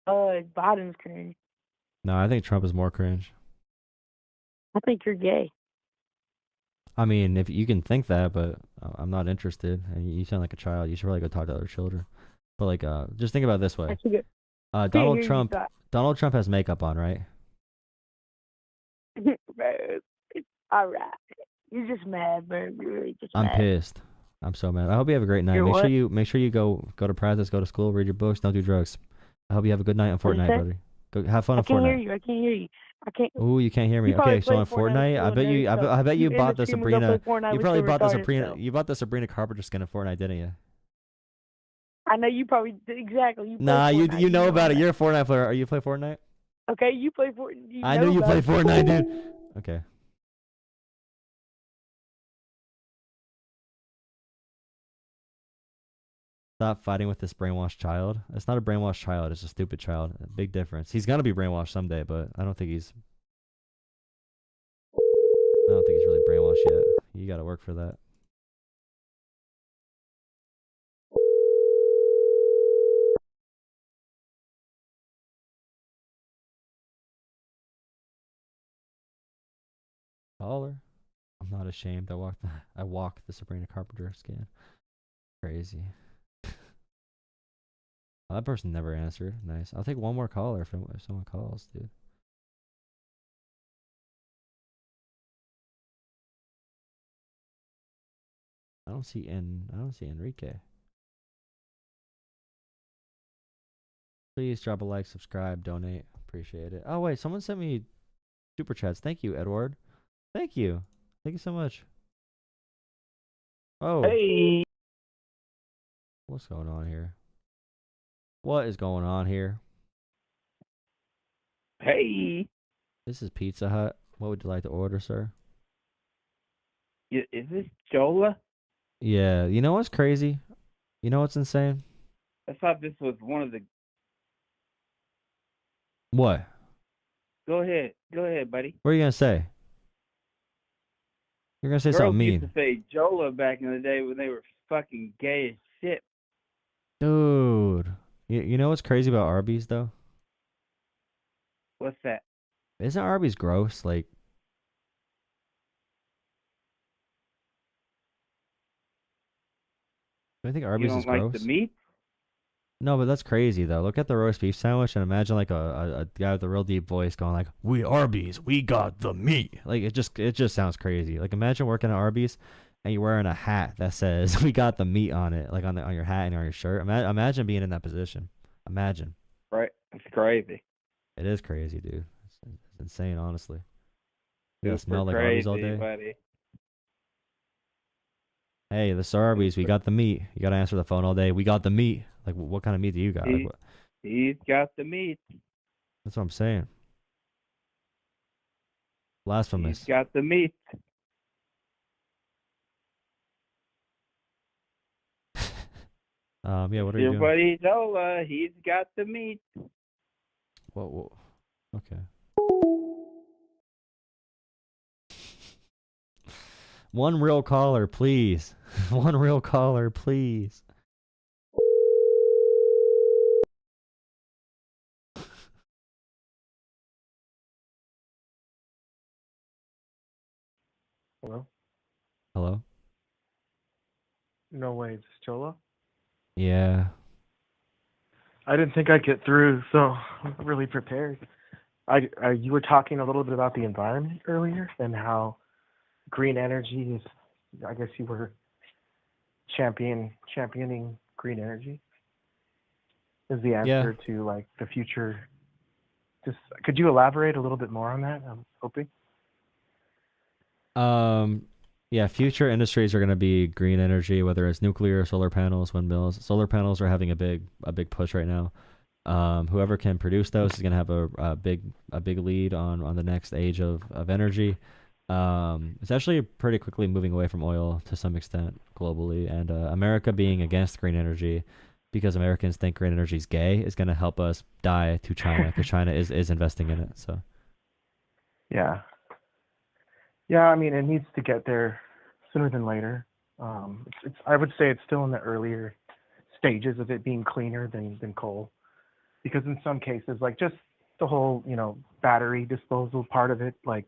Biden's cringe. No, I think Trump is more cringe. I think you're gay. I mean, if you can think that, but I'm not interested. And you sound like a child. You should probably go talk to other children. But like, just think about it this way. Can't Donald hear you, Trump. Scott. Donald Trump has makeup on, right? Bro, it's all right. You're just mad, bro. You're really just I'm mad. pissed. I'm so mad. I hope you have a great night. You're Make sure you go to practice, go to school, read your books, don't do drugs. I hope you have a good night on What'd you Fortnite, say? buddy. Go have fun I on can't hear Fortnite. you. I can't hear you. I can't. Ooh, you can't hear me. You probably Okay, so on play Fortnite Fortnite, at I school bet and you, nerdy I bet stuff. you You bought the and the Screamer go Sabrina. play Fortnite You with probably your bought the retarded Sabrina. self. You bought the Sabrina Carpenter skin in Fortnite, didn't you? I know you probably exactly. You play Nah, Fortnite. you know about it. that. You're a Fortnite player. Are you play Fortnite? Okay, you play Fortnite. You I know knew you about play it. Fortnite, dude. Okay. Stop fighting with this brainwashed child. It's not a brainwashed child. It's a stupid child. A big difference. He's gonna be brainwashed someday, but I don't think he's really brainwashed yet. You gotta work for that. Caller. I'm not ashamed. I walk the Sabrina Carpenter scan. Crazy. Well, that person never answered. Nice. I'll take one more caller if someone calls, dude. I don't see Enrique. Please drop a like, subscribe, donate. Appreciate it. Oh wait, someone sent me super chats. Thank you, Edward. Thank you. Thank you so much. Oh. Hey. What's going on here? What is going on here? Hey, This is Pizza Hut. What would you like to order, sir? is this Jolah? Yeah, you know what's crazy? You know what's insane? I thought this was one of the. What? Go ahead, buddy. What are you gonna say? You're gonna say Girls something used mean. to say Jolah back in the day when they were fucking gay as shit. Dude. You know what's crazy about Arby's though? What's that? Isn't Arby's gross? Like, do I think You Arby's don't is like gross? the meat? No, but that's crazy though. Look at the roast beef sandwich and imagine like a guy with a real deep voice going like, "We Arby's, we got the meat." Like it just sounds crazy. Like imagine working at Arby's and you're wearing a hat that says "We got the meat" on it, like on your hat and on your shirt. Imagine being in that position. Imagine. Right, it's crazy. It is crazy, dude. It's insane, honestly. You gotta Super smell like Arby's all day. buddy. Hey, this is Arby's. We got the meat. You gotta answer the phone all day. We got the meat. Like, what kind of meat do you got? Like, what? He's got the meat. That's what I'm saying. Blasphemous. He's got the meat. Yeah. What are you Your doing? buddy Jolah, he's got the meat. Whoa. Okay. One real caller, please. One real caller, please. Hello? Hello? No way, it's Jolah? Yeah. I didn't think I'd get through, so I'm really prepared. You were talking a little bit about the environment earlier and how green energy is, I guess you were championing green energy is the answer to like the future. Just could you elaborate a little bit more on that? I'm hoping. Yeah, future industries are going to be green energy, whether it's nuclear, solar panels, windmills. Solar panels are having a big push right now. Whoever can produce those is going to have a big lead on the next age of energy. It's actually pretty quickly moving away from oil to some extent globally, and America being against green energy because Americans think green energy is gay is going to help us die to China because China is investing in it. So Yeah. Yeah, I mean, it needs to get there sooner than later. I would say it's still in the earlier stages of it being cleaner than coal, because in some cases, like just the whole, battery disposal part of it, like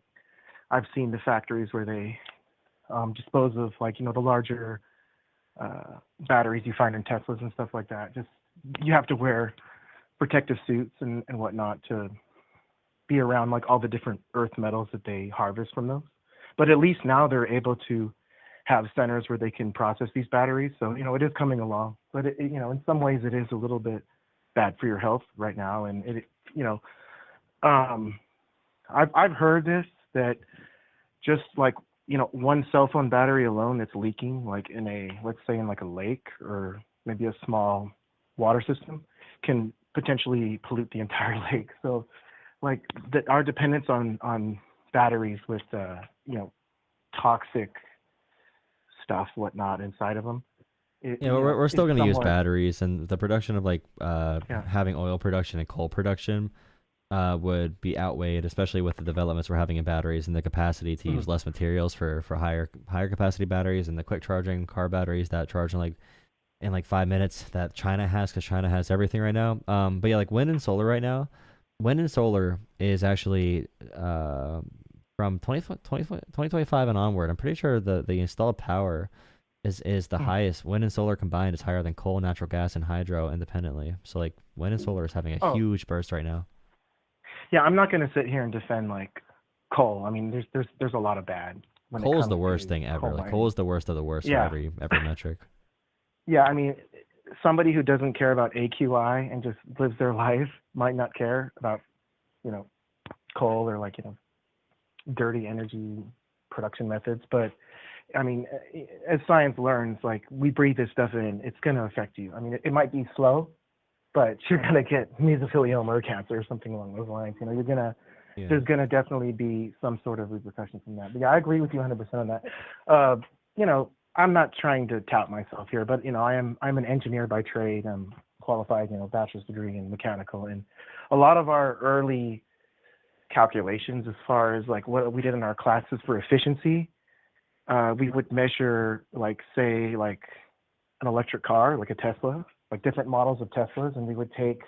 I've seen the factories where they dispose of like, the larger batteries you find in Teslas and stuff like that. Just you have to wear protective suits and whatnot to be around like all the different earth metals that they harvest from those. But at least now they're able to have centers where they can process these batteries. So, it is coming along, but in some ways it is a little bit bad for your health right now. And I've heard this, that just like, one cell phone battery alone that's leaking, like let's say in like a lake or maybe a small water system, can potentially pollute the entire lake. So like our dependence on batteries with, toxic stuff, whatnot inside of them. We're still going to use somewhat batteries, and the production of having oil production and coal production would be outweighed, especially with the developments we're having in batteries and the capacity to use less materials for higher capacity batteries and the quick charging car batteries that charge in 5 minutes that China has, because China has everything right now. But yeah, like wind and solar right now. Wind and solar is actually from 2025 and onward. I'm pretty sure the installed power is the highest. Wind and solar combined is higher than coal, natural gas, and hydro independently. So like wind and solar is having a huge burst right now. Yeah, I'm not going to sit here and defend like coal. I mean, there's a lot of bad. Coal is the worst thing ever. Coal is the worst of the worst for every metric. Yeah, I mean, somebody who doesn't care about AQI and just lives their life might not care about, coal or dirty energy production methods. But I mean, as science learns, like we breathe this stuff in, it's going to affect you. I mean, it might be slow, but you're going to get mesothelioma or cancer or something along those lines. There's going to definitely be some sort of repercussion from that. But yeah, I agree with you 100% on that. I'm not trying to tout myself here, but I'm an engineer by trade. I'm qualified, bachelor's degree in mechanical, and a lot of our early calculations as far as like what we did in our classes for efficiency, we would measure say an electric car, like a Tesla, like different models of Teslas, and we would take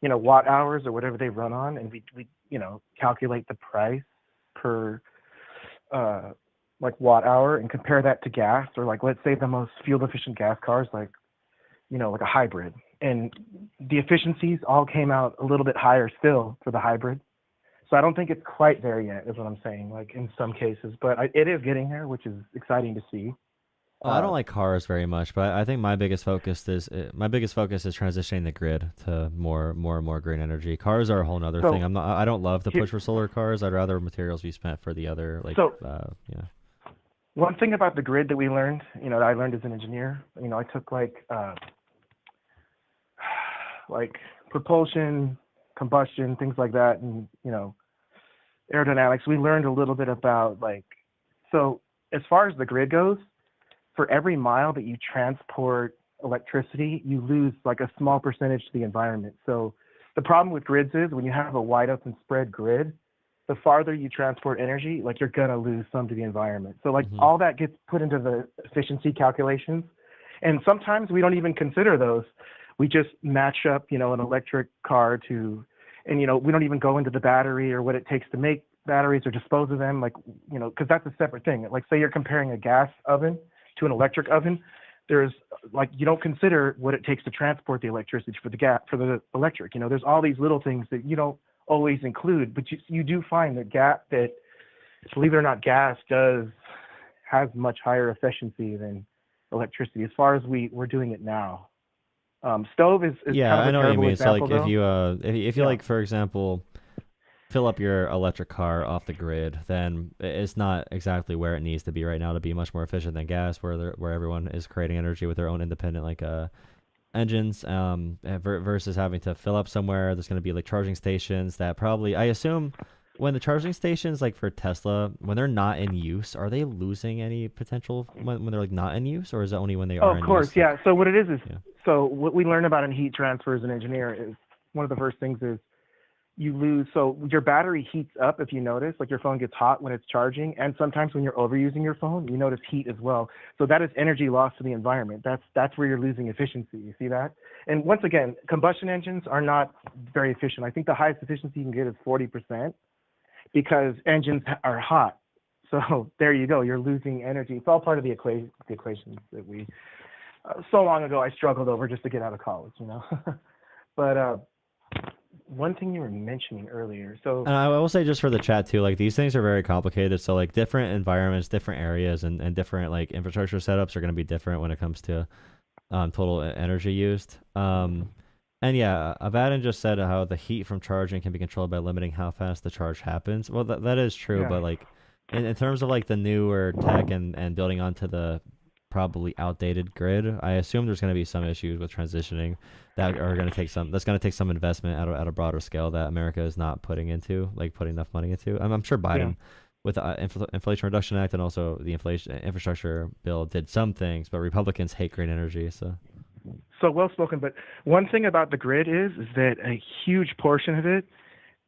watt hours or whatever they run on, and we calculate the price per watt hour and compare that to gas, or let's say the most fuel efficient gas cars, like a hybrid, and the efficiencies all came out a little bit higher still for the hybrid. So I don't think it's quite there yet, is what I'm saying, in some cases, but it is getting there, which is exciting to see. I don't like cars very much, but I think my biggest focus is transitioning the grid to more and more green energy. Cars are a whole nother thing. I don't love the push for solar cars. I'd rather materials be spent for the other One thing about the grid that we learned, that I learned as an engineer, I took propulsion, combustion, things like that, and aerodynamics. We learned a little bit about so as far as the grid goes, for every mile that you transport electricity, you lose a small percentage to the environment. So the problem with grids is when you have a wide open spread grid, the farther you transport energy, you're gonna lose some to the environment. So all that gets put into the efficiency calculations, and sometimes we don't even consider those. We just match up, an electric car to, and we don't even go into the battery or what it takes to make batteries or dispose of them, because that's a separate thing. Say you're comparing a gas oven to an electric oven, there's you don't consider what it takes to transport the electricity for the electric. There's all these little things that you don't always include, but you do find that believe it or not, gas has much higher efficiency than electricity as far as we're doing it now. Stove is kind of I know what you mean. Example, so if you for example, fill up your electric car off the grid, then it's not exactly where it needs to be right now to be much more efficient than gas, where everyone is creating energy with their own independent engines, versus having to fill up somewhere. There's going to be charging stations that probably, I assume, when the charging stations for Tesla, when they're not in use, are they losing any potential when they're not in use, or is it only when they are in use? Of course, yeah. So what it is so what we learn about in heat transfer as an engineer is one of the first things is you lose. So your battery heats up, if you notice, your phone gets hot when it's charging, and sometimes when you're overusing your phone, you notice heat as well. So that is energy loss to the environment. That's where you're losing efficiency. You see that? And once again, combustion engines are not very efficient. I think the highest efficiency you can get is 40%, because engines are hot. So there you go. You're losing energy. It's all part of the equations that we so long ago I struggled over just to get out of college, But one thing you were mentioning earlier. So And I will say just for the chat too, like these things are very complicated. So like different environments, different areas, and different like infrastructure setups are going to be different when it comes to total energy used. And yeah, Abaddon just said how the heat from charging can be controlled by limiting how fast the charge happens. Well, that is true, yeah, but like in terms of like the newer tech and building onto the probably outdated grid, I assume there's going to be some issues with transitioning that are going to take some. That's going to take some investment at a broader scale that America is not putting into, like putting enough money into. I'm sure yeah. Biden, with the Inflation Reduction Act and also the inflation infrastructure bill, did some things, but Republicans hate green energy, so. So well spoken. But one thing about the grid is that a huge portion of it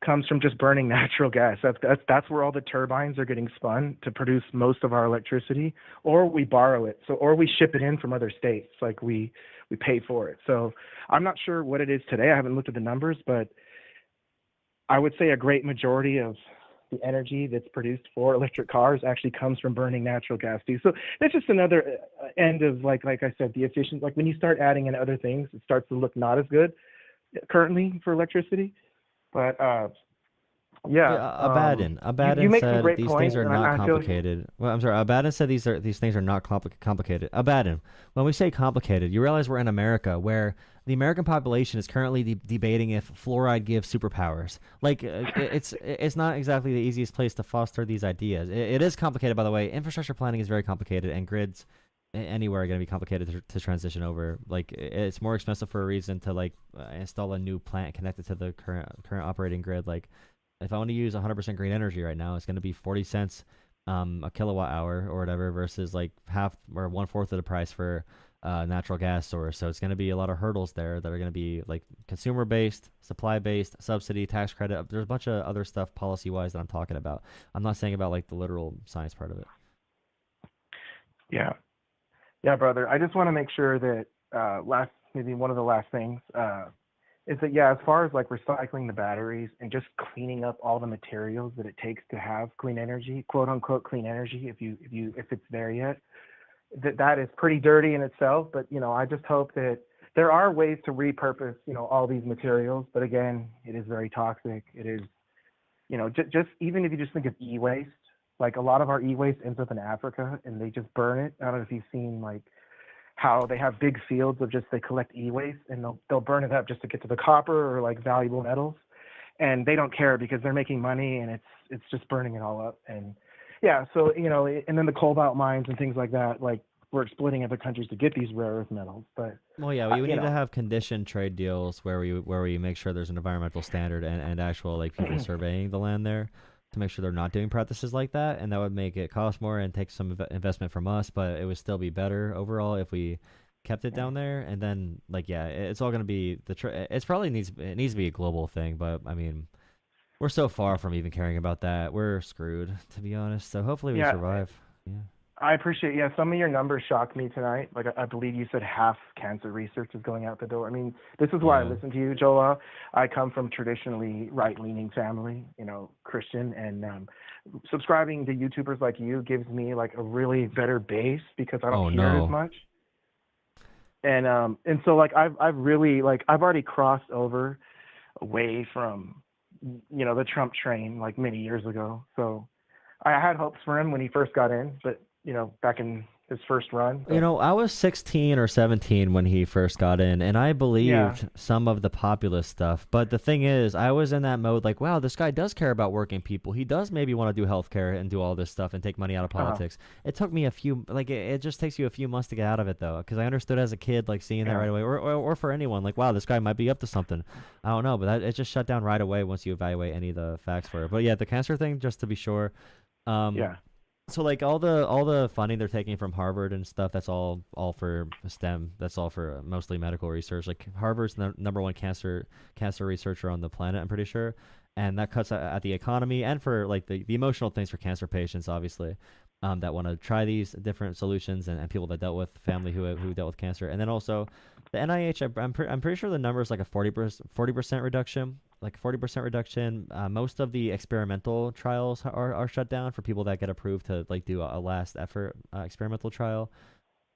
comes from just burning natural gas. That's where all the turbines are getting spun to produce most of our electricity, or we borrow it. So or we ship it in from other states, like we pay for it. So I'm not sure what it is today. I haven't looked at the numbers, but I would say a great majority of the energy that's produced for electric cars actually comes from burning natural gas too. So that's just another end of like I said, the efficient. Like when you start adding in other things, it starts to look not as good currently for electricity. But yeah, Abaddon you make some said great these points, things are and not I feel complicated. Well, I'm sorry. Abaddon said these things are not complicated. Abaddon, when we say complicated, you realize we're in America, where the American population is currently debating if fluoride gives superpowers. Like it's not exactly the easiest place to foster these ideas. It is complicated, by the way. Infrastructure planning is very complicated, and grids anywhere are going to be complicated to transition over. Like it's more expensive for a reason to like install a new plant connected to the current operating grid. Like if I want to use 100% green energy right now, it's going to be 40 cents a kilowatt hour or whatever versus like half or 1/4 of the price for natural gas source. So it's going to be a lot of hurdles there that are going to be like consumer based, supply based, subsidy, tax credit. There's a bunch of other stuff policy wise that I'm talking about. I'm not saying about like the literal science part of it. yeah, yeah, brother. I just want to make sure that maybe one of the last things is that as far as like recycling the batteries and just cleaning up all the materials that it takes to have clean energy, quote unquote clean energy, if it's there yet, that is pretty dirty in itself. But I just hope that there are ways to repurpose all these materials. But again, it is very toxic. It is just even if you just think of e-waste, like a lot of our e-waste ends up in Africa and they just burn it. I don't know if you've seen like how they have big fields of just they collect e-waste and they'll burn it up just to get to the copper or like valuable metals, and they don't care because they're making money and it's just burning it all up. And so and then the cobalt mines and things like that, like we're exploiting other countries to get these rare earth metals. But well, yeah, we need to have conditioned trade deals where we make sure there's an environmental standard and actual like people surveying the land there to make sure they're not doing practices like that, and that would make it cost more and take some investment from us, but it would still be better overall if we kept it down there. And then it's all going to be it probably needs to be a global thing, but I mean we're so far from even caring about that. We're screwed, to be honest. So hopefully we survive. Yeah. I appreciate, some of your numbers shocked me tonight. Like, I believe you said half cancer research is going out the door. I mean, this is why I listen to you, Jolah. I come from traditionally right-leaning family, Christian, and subscribing to YouTubers like you gives me, like, a really better base because I don't hear it as much. And so, like, I've really, like, I've already crossed over away from, the Trump train, like, many years ago. So I had hopes for him when he first got in, but back in his first run. But I was 16 or 17 when he first got in, and I believed some of the populist stuff. But the thing is, I was in that mode like, wow, this guy does care about working people. He does maybe want to do healthcare and do all this stuff and take money out of politics. It took me it just takes you a few months to get out of it, though, because I understood as a kid, like, seeing that right away. Or for anyone, like, wow, this guy might be up to something. I don't know, but it just shut down right away once you evaluate any of the facts for it. But yeah, the cancer thing, just to be sure. So like all the funding they're taking from Harvard and stuff, that's all for STEM. That's all for mostly medical research. Like Harvard's the number one cancer researcher on the planet, I'm pretty sure, and that cuts at the economy and for like the emotional things for cancer patients, obviously, that want to try these different solutions and people that dealt with family who dealt with cancer, and then also the NIH. I'm pretty sure the number is like a 40% reduction. Like 40% reduction. Most of the experimental trials are shut down for people that get approved to like do a last effort experimental trial.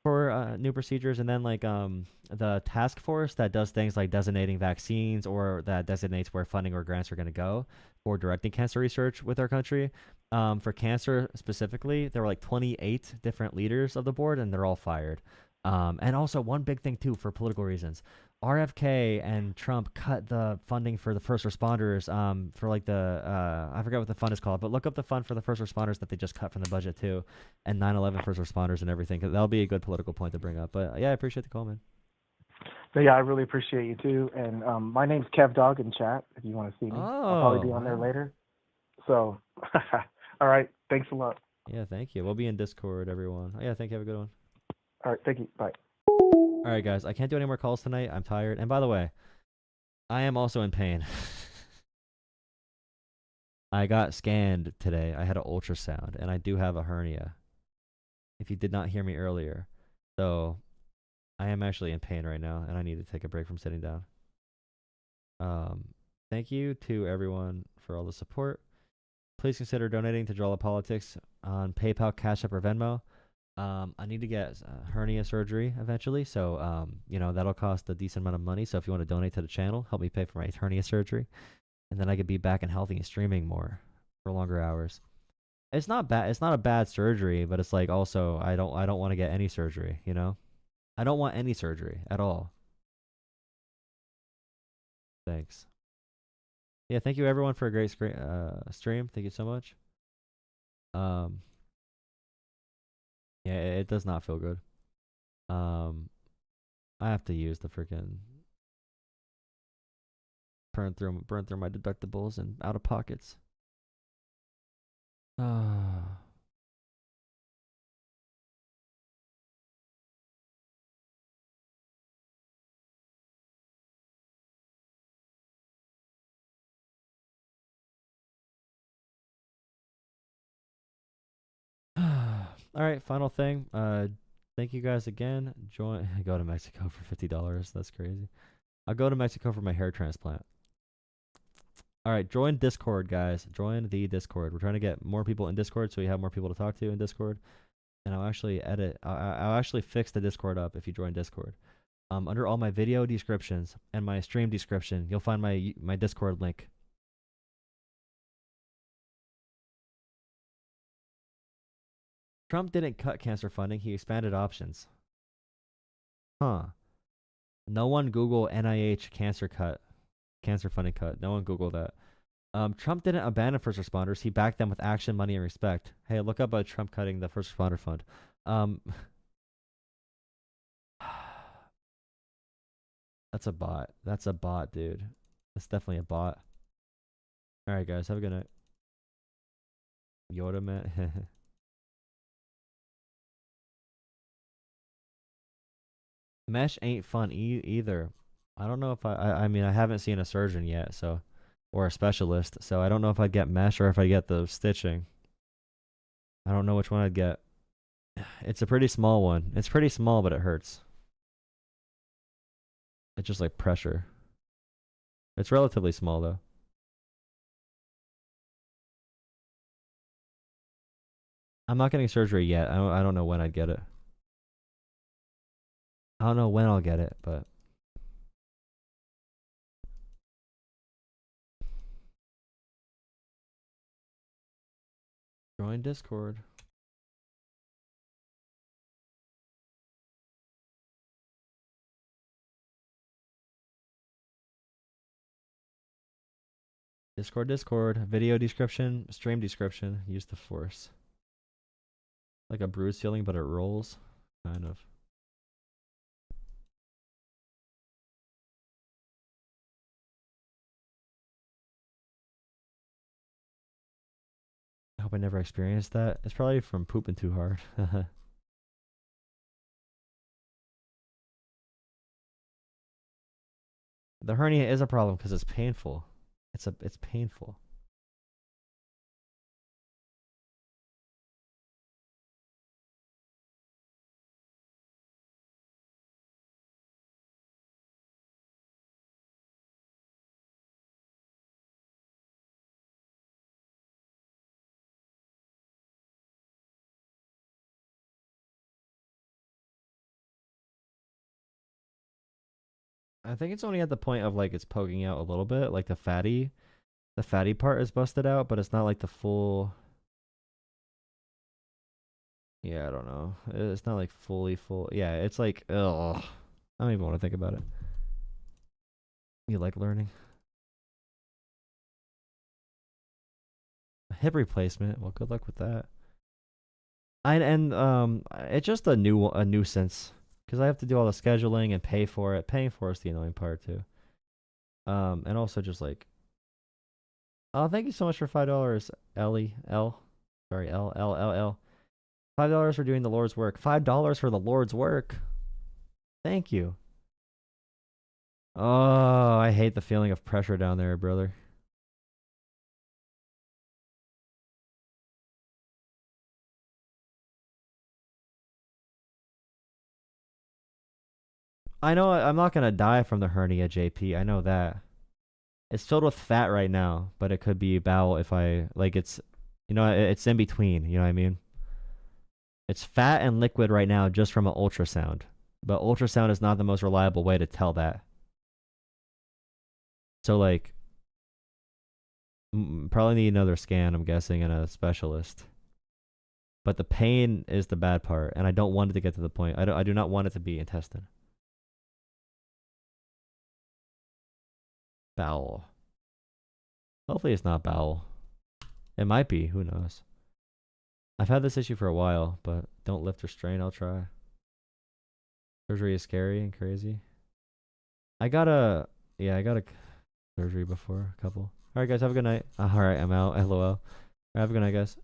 for new procedures, and then like the task force that does things like designating vaccines or that designates where funding or grants are going to go for directing cancer research with our country. For cancer specifically, there were like 28 different leaders of the board, and they're all fired. And also one big thing too for political reasons. RFK and Trump cut the funding for the first responders for like the I forget what the fund is called, but look up the fund for the first responders that they just cut from the budget too, and 9/11 first responders and everything, 'cause that'll be a good political point to bring up. But yeah, I appreciate the call, man. But yeah, I really appreciate you too. And my name's Kev Dog in chat. If you want to see me, I'll probably be on there later. So, all right, thanks a lot. Yeah, thank you. We'll be in Discord, everyone. Oh, yeah, thank you. Have a good one. All right, thank you. Bye. All right, guys. I can't do any more calls tonight. I'm tired. And by the way, I am also in pain. I got scanned today. I had an ultrasound, and I do have a hernia. If you did not hear me earlier. So, I am actually in pain right now, and I need to take a break from sitting down. Thank you to everyone for all the support. Please consider donating to Jolah Politics on PayPal, Cash App, or Venmo. I need to get hernia surgery eventually, so you know, that'll cost a decent amount of money. So if you want to donate to the channel, help me pay for my hernia surgery, and then I could be back and healthy and streaming more for longer hours. It's not bad. It's not a bad surgery, but it's like also I don't want to get any surgery. You know, I don't want any surgery at all. Thanks. Yeah, thank you everyone for a great stream. Thank you so much. Yeah, it does not feel good. I have to use the freaking burn through my deductibles and out of pockets. All right, final thing. Thank you guys again. Go to Mexico for $50. That's crazy. I'll go to Mexico for my hair transplant. All right, join Discord, guys. Join the Discord. We're trying to get more people in Discord so we have more people to talk to in Discord. And I'll actually I'll actually fix the Discord up if you join Discord. Under all my video descriptions and my stream description, you'll find my Discord link. Trump didn't cut cancer funding. He expanded options. Huh. No one Google NIH cancer funding cut. No one Google that. Trump didn't abandon first responders. He backed them with action, money, and respect. Hey, look up Trump cutting the first responder fund. That's a bot. That's a bot, dude. That's definitely a bot. All right, guys. Have a good night. Yoda, man. Mesh ain't fun either. I don't know if I mean, I haven't seen a surgeon yet, so, or a specialist, so I don't know if I'd get mesh or if I get the stitching. I don't know which one I'd get. It's a pretty small one. It's pretty small, but it hurts. It's just like pressure. It's relatively small though. I'm not getting surgery yet. I don't know when I'd get it. I don't know when I'll get it, but join Discord. Discord, video description, stream description, use the force. Like a bruise feeling, but it rolls, kind of. I hope I never experienced that. It's probably from pooping too hard. The hernia is a problem because it's painful. It's painful. I think it's only at the point of like it's poking out a little bit, like the fatty part is busted out, but it's not like the full. Yeah, I don't know. It's not like fully full. Yeah, it's like, ugh. I don't even want to think about it. You like learning? A hip replacement. Well, good luck with that. It's just a nuisance because I have to do all the scheduling and pay for it. Paying for it's the annoying part too. And also just like, oh, thank you so much for $5, Ellie L. Sorry, L. $5 for doing the Lord's work. $5 for the Lord's work. Thank you. Oh, I hate the feeling of pressure down there, brother. I know I'm not gonna die from the hernia, JP. I know that. It's filled with fat right now, but it could be bowel if I like it's, it's in between. You know what I mean? It's fat and liquid right now just from an ultrasound, but ultrasound is not the most reliable way to tell that. So like, probably need another scan, I'm guessing, and a specialist. But the pain is the bad part, and I don't want it to get to the point. I do not want it to be intestine. Bowel. Hopefully it's not bowel. It might be. Who knows? I've had this issue for a while, but don't lift or strain. I'll try. Surgery is scary and crazy. I got a surgery before, a couple. All right, guys, have a good night. All right, I'm out. LOL. All right, have a good night, guys.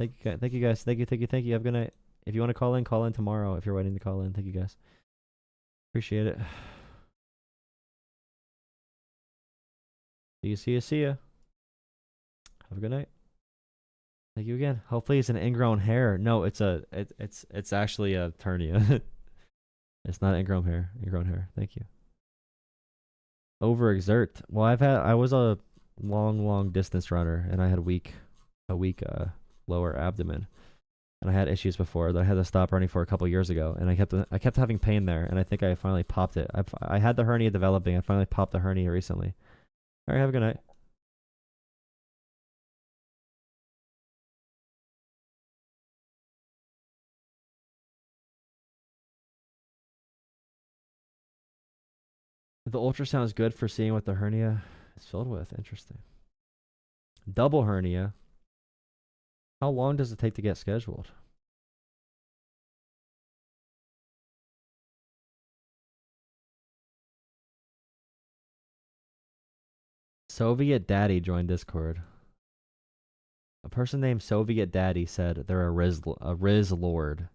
Thank you, guys. Thank you. Have a good night. If you want to call in tomorrow. If you're waiting to call in, thank you, guys. Appreciate it. See ya. Have a good night. Thank you again. Hopefully it's an ingrown hair. No, it's actually a hernia. It's not ingrown hair. Thank you. Overexert. Well, I was a long distance runner, and I had a weak lower abdomen, and I had issues before that I had to stop running for a couple years ago, and I kept having pain there, and I think I finally popped it. I had the hernia developing. I finally popped the hernia recently. All right, have a good night. The ultrasound is good for seeing what the hernia is filled with. Interesting. Double hernia. How long does it take to get scheduled? Soviet Daddy joined Discord. A person named Soviet Daddy said they're a Riz Lord.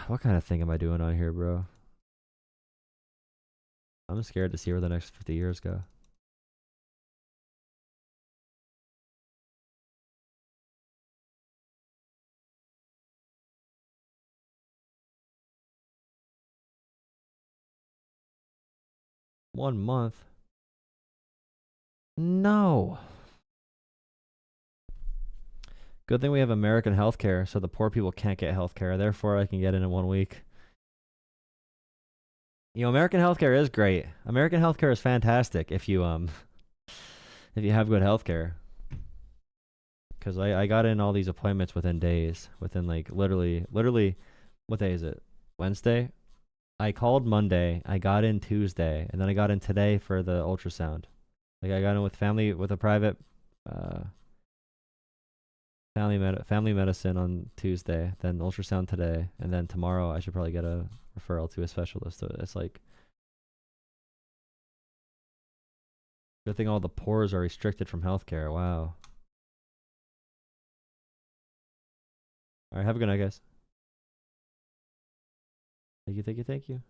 What kind of thing am I doing on here, bro? I'm scared to see where the next 50 years go. One month? No. Good thing we have American healthcare, so the poor people can't get healthcare. Therefore, I can get in 1 week. American healthcare is great. American healthcare is fantastic if you if you have good healthcare. Because I got in all these appointments within days, within like literally, what day is it? Wednesday? I called Monday, I got in Tuesday, and then I got in today for the ultrasound. Like I got in with a private family medicine on Tuesday, then ultrasound today, and then tomorrow I should probably get a referral to a specialist. So it's like, good thing all the pores are restricted from healthcare. Wow. All right, have a good night, guys. Thank you.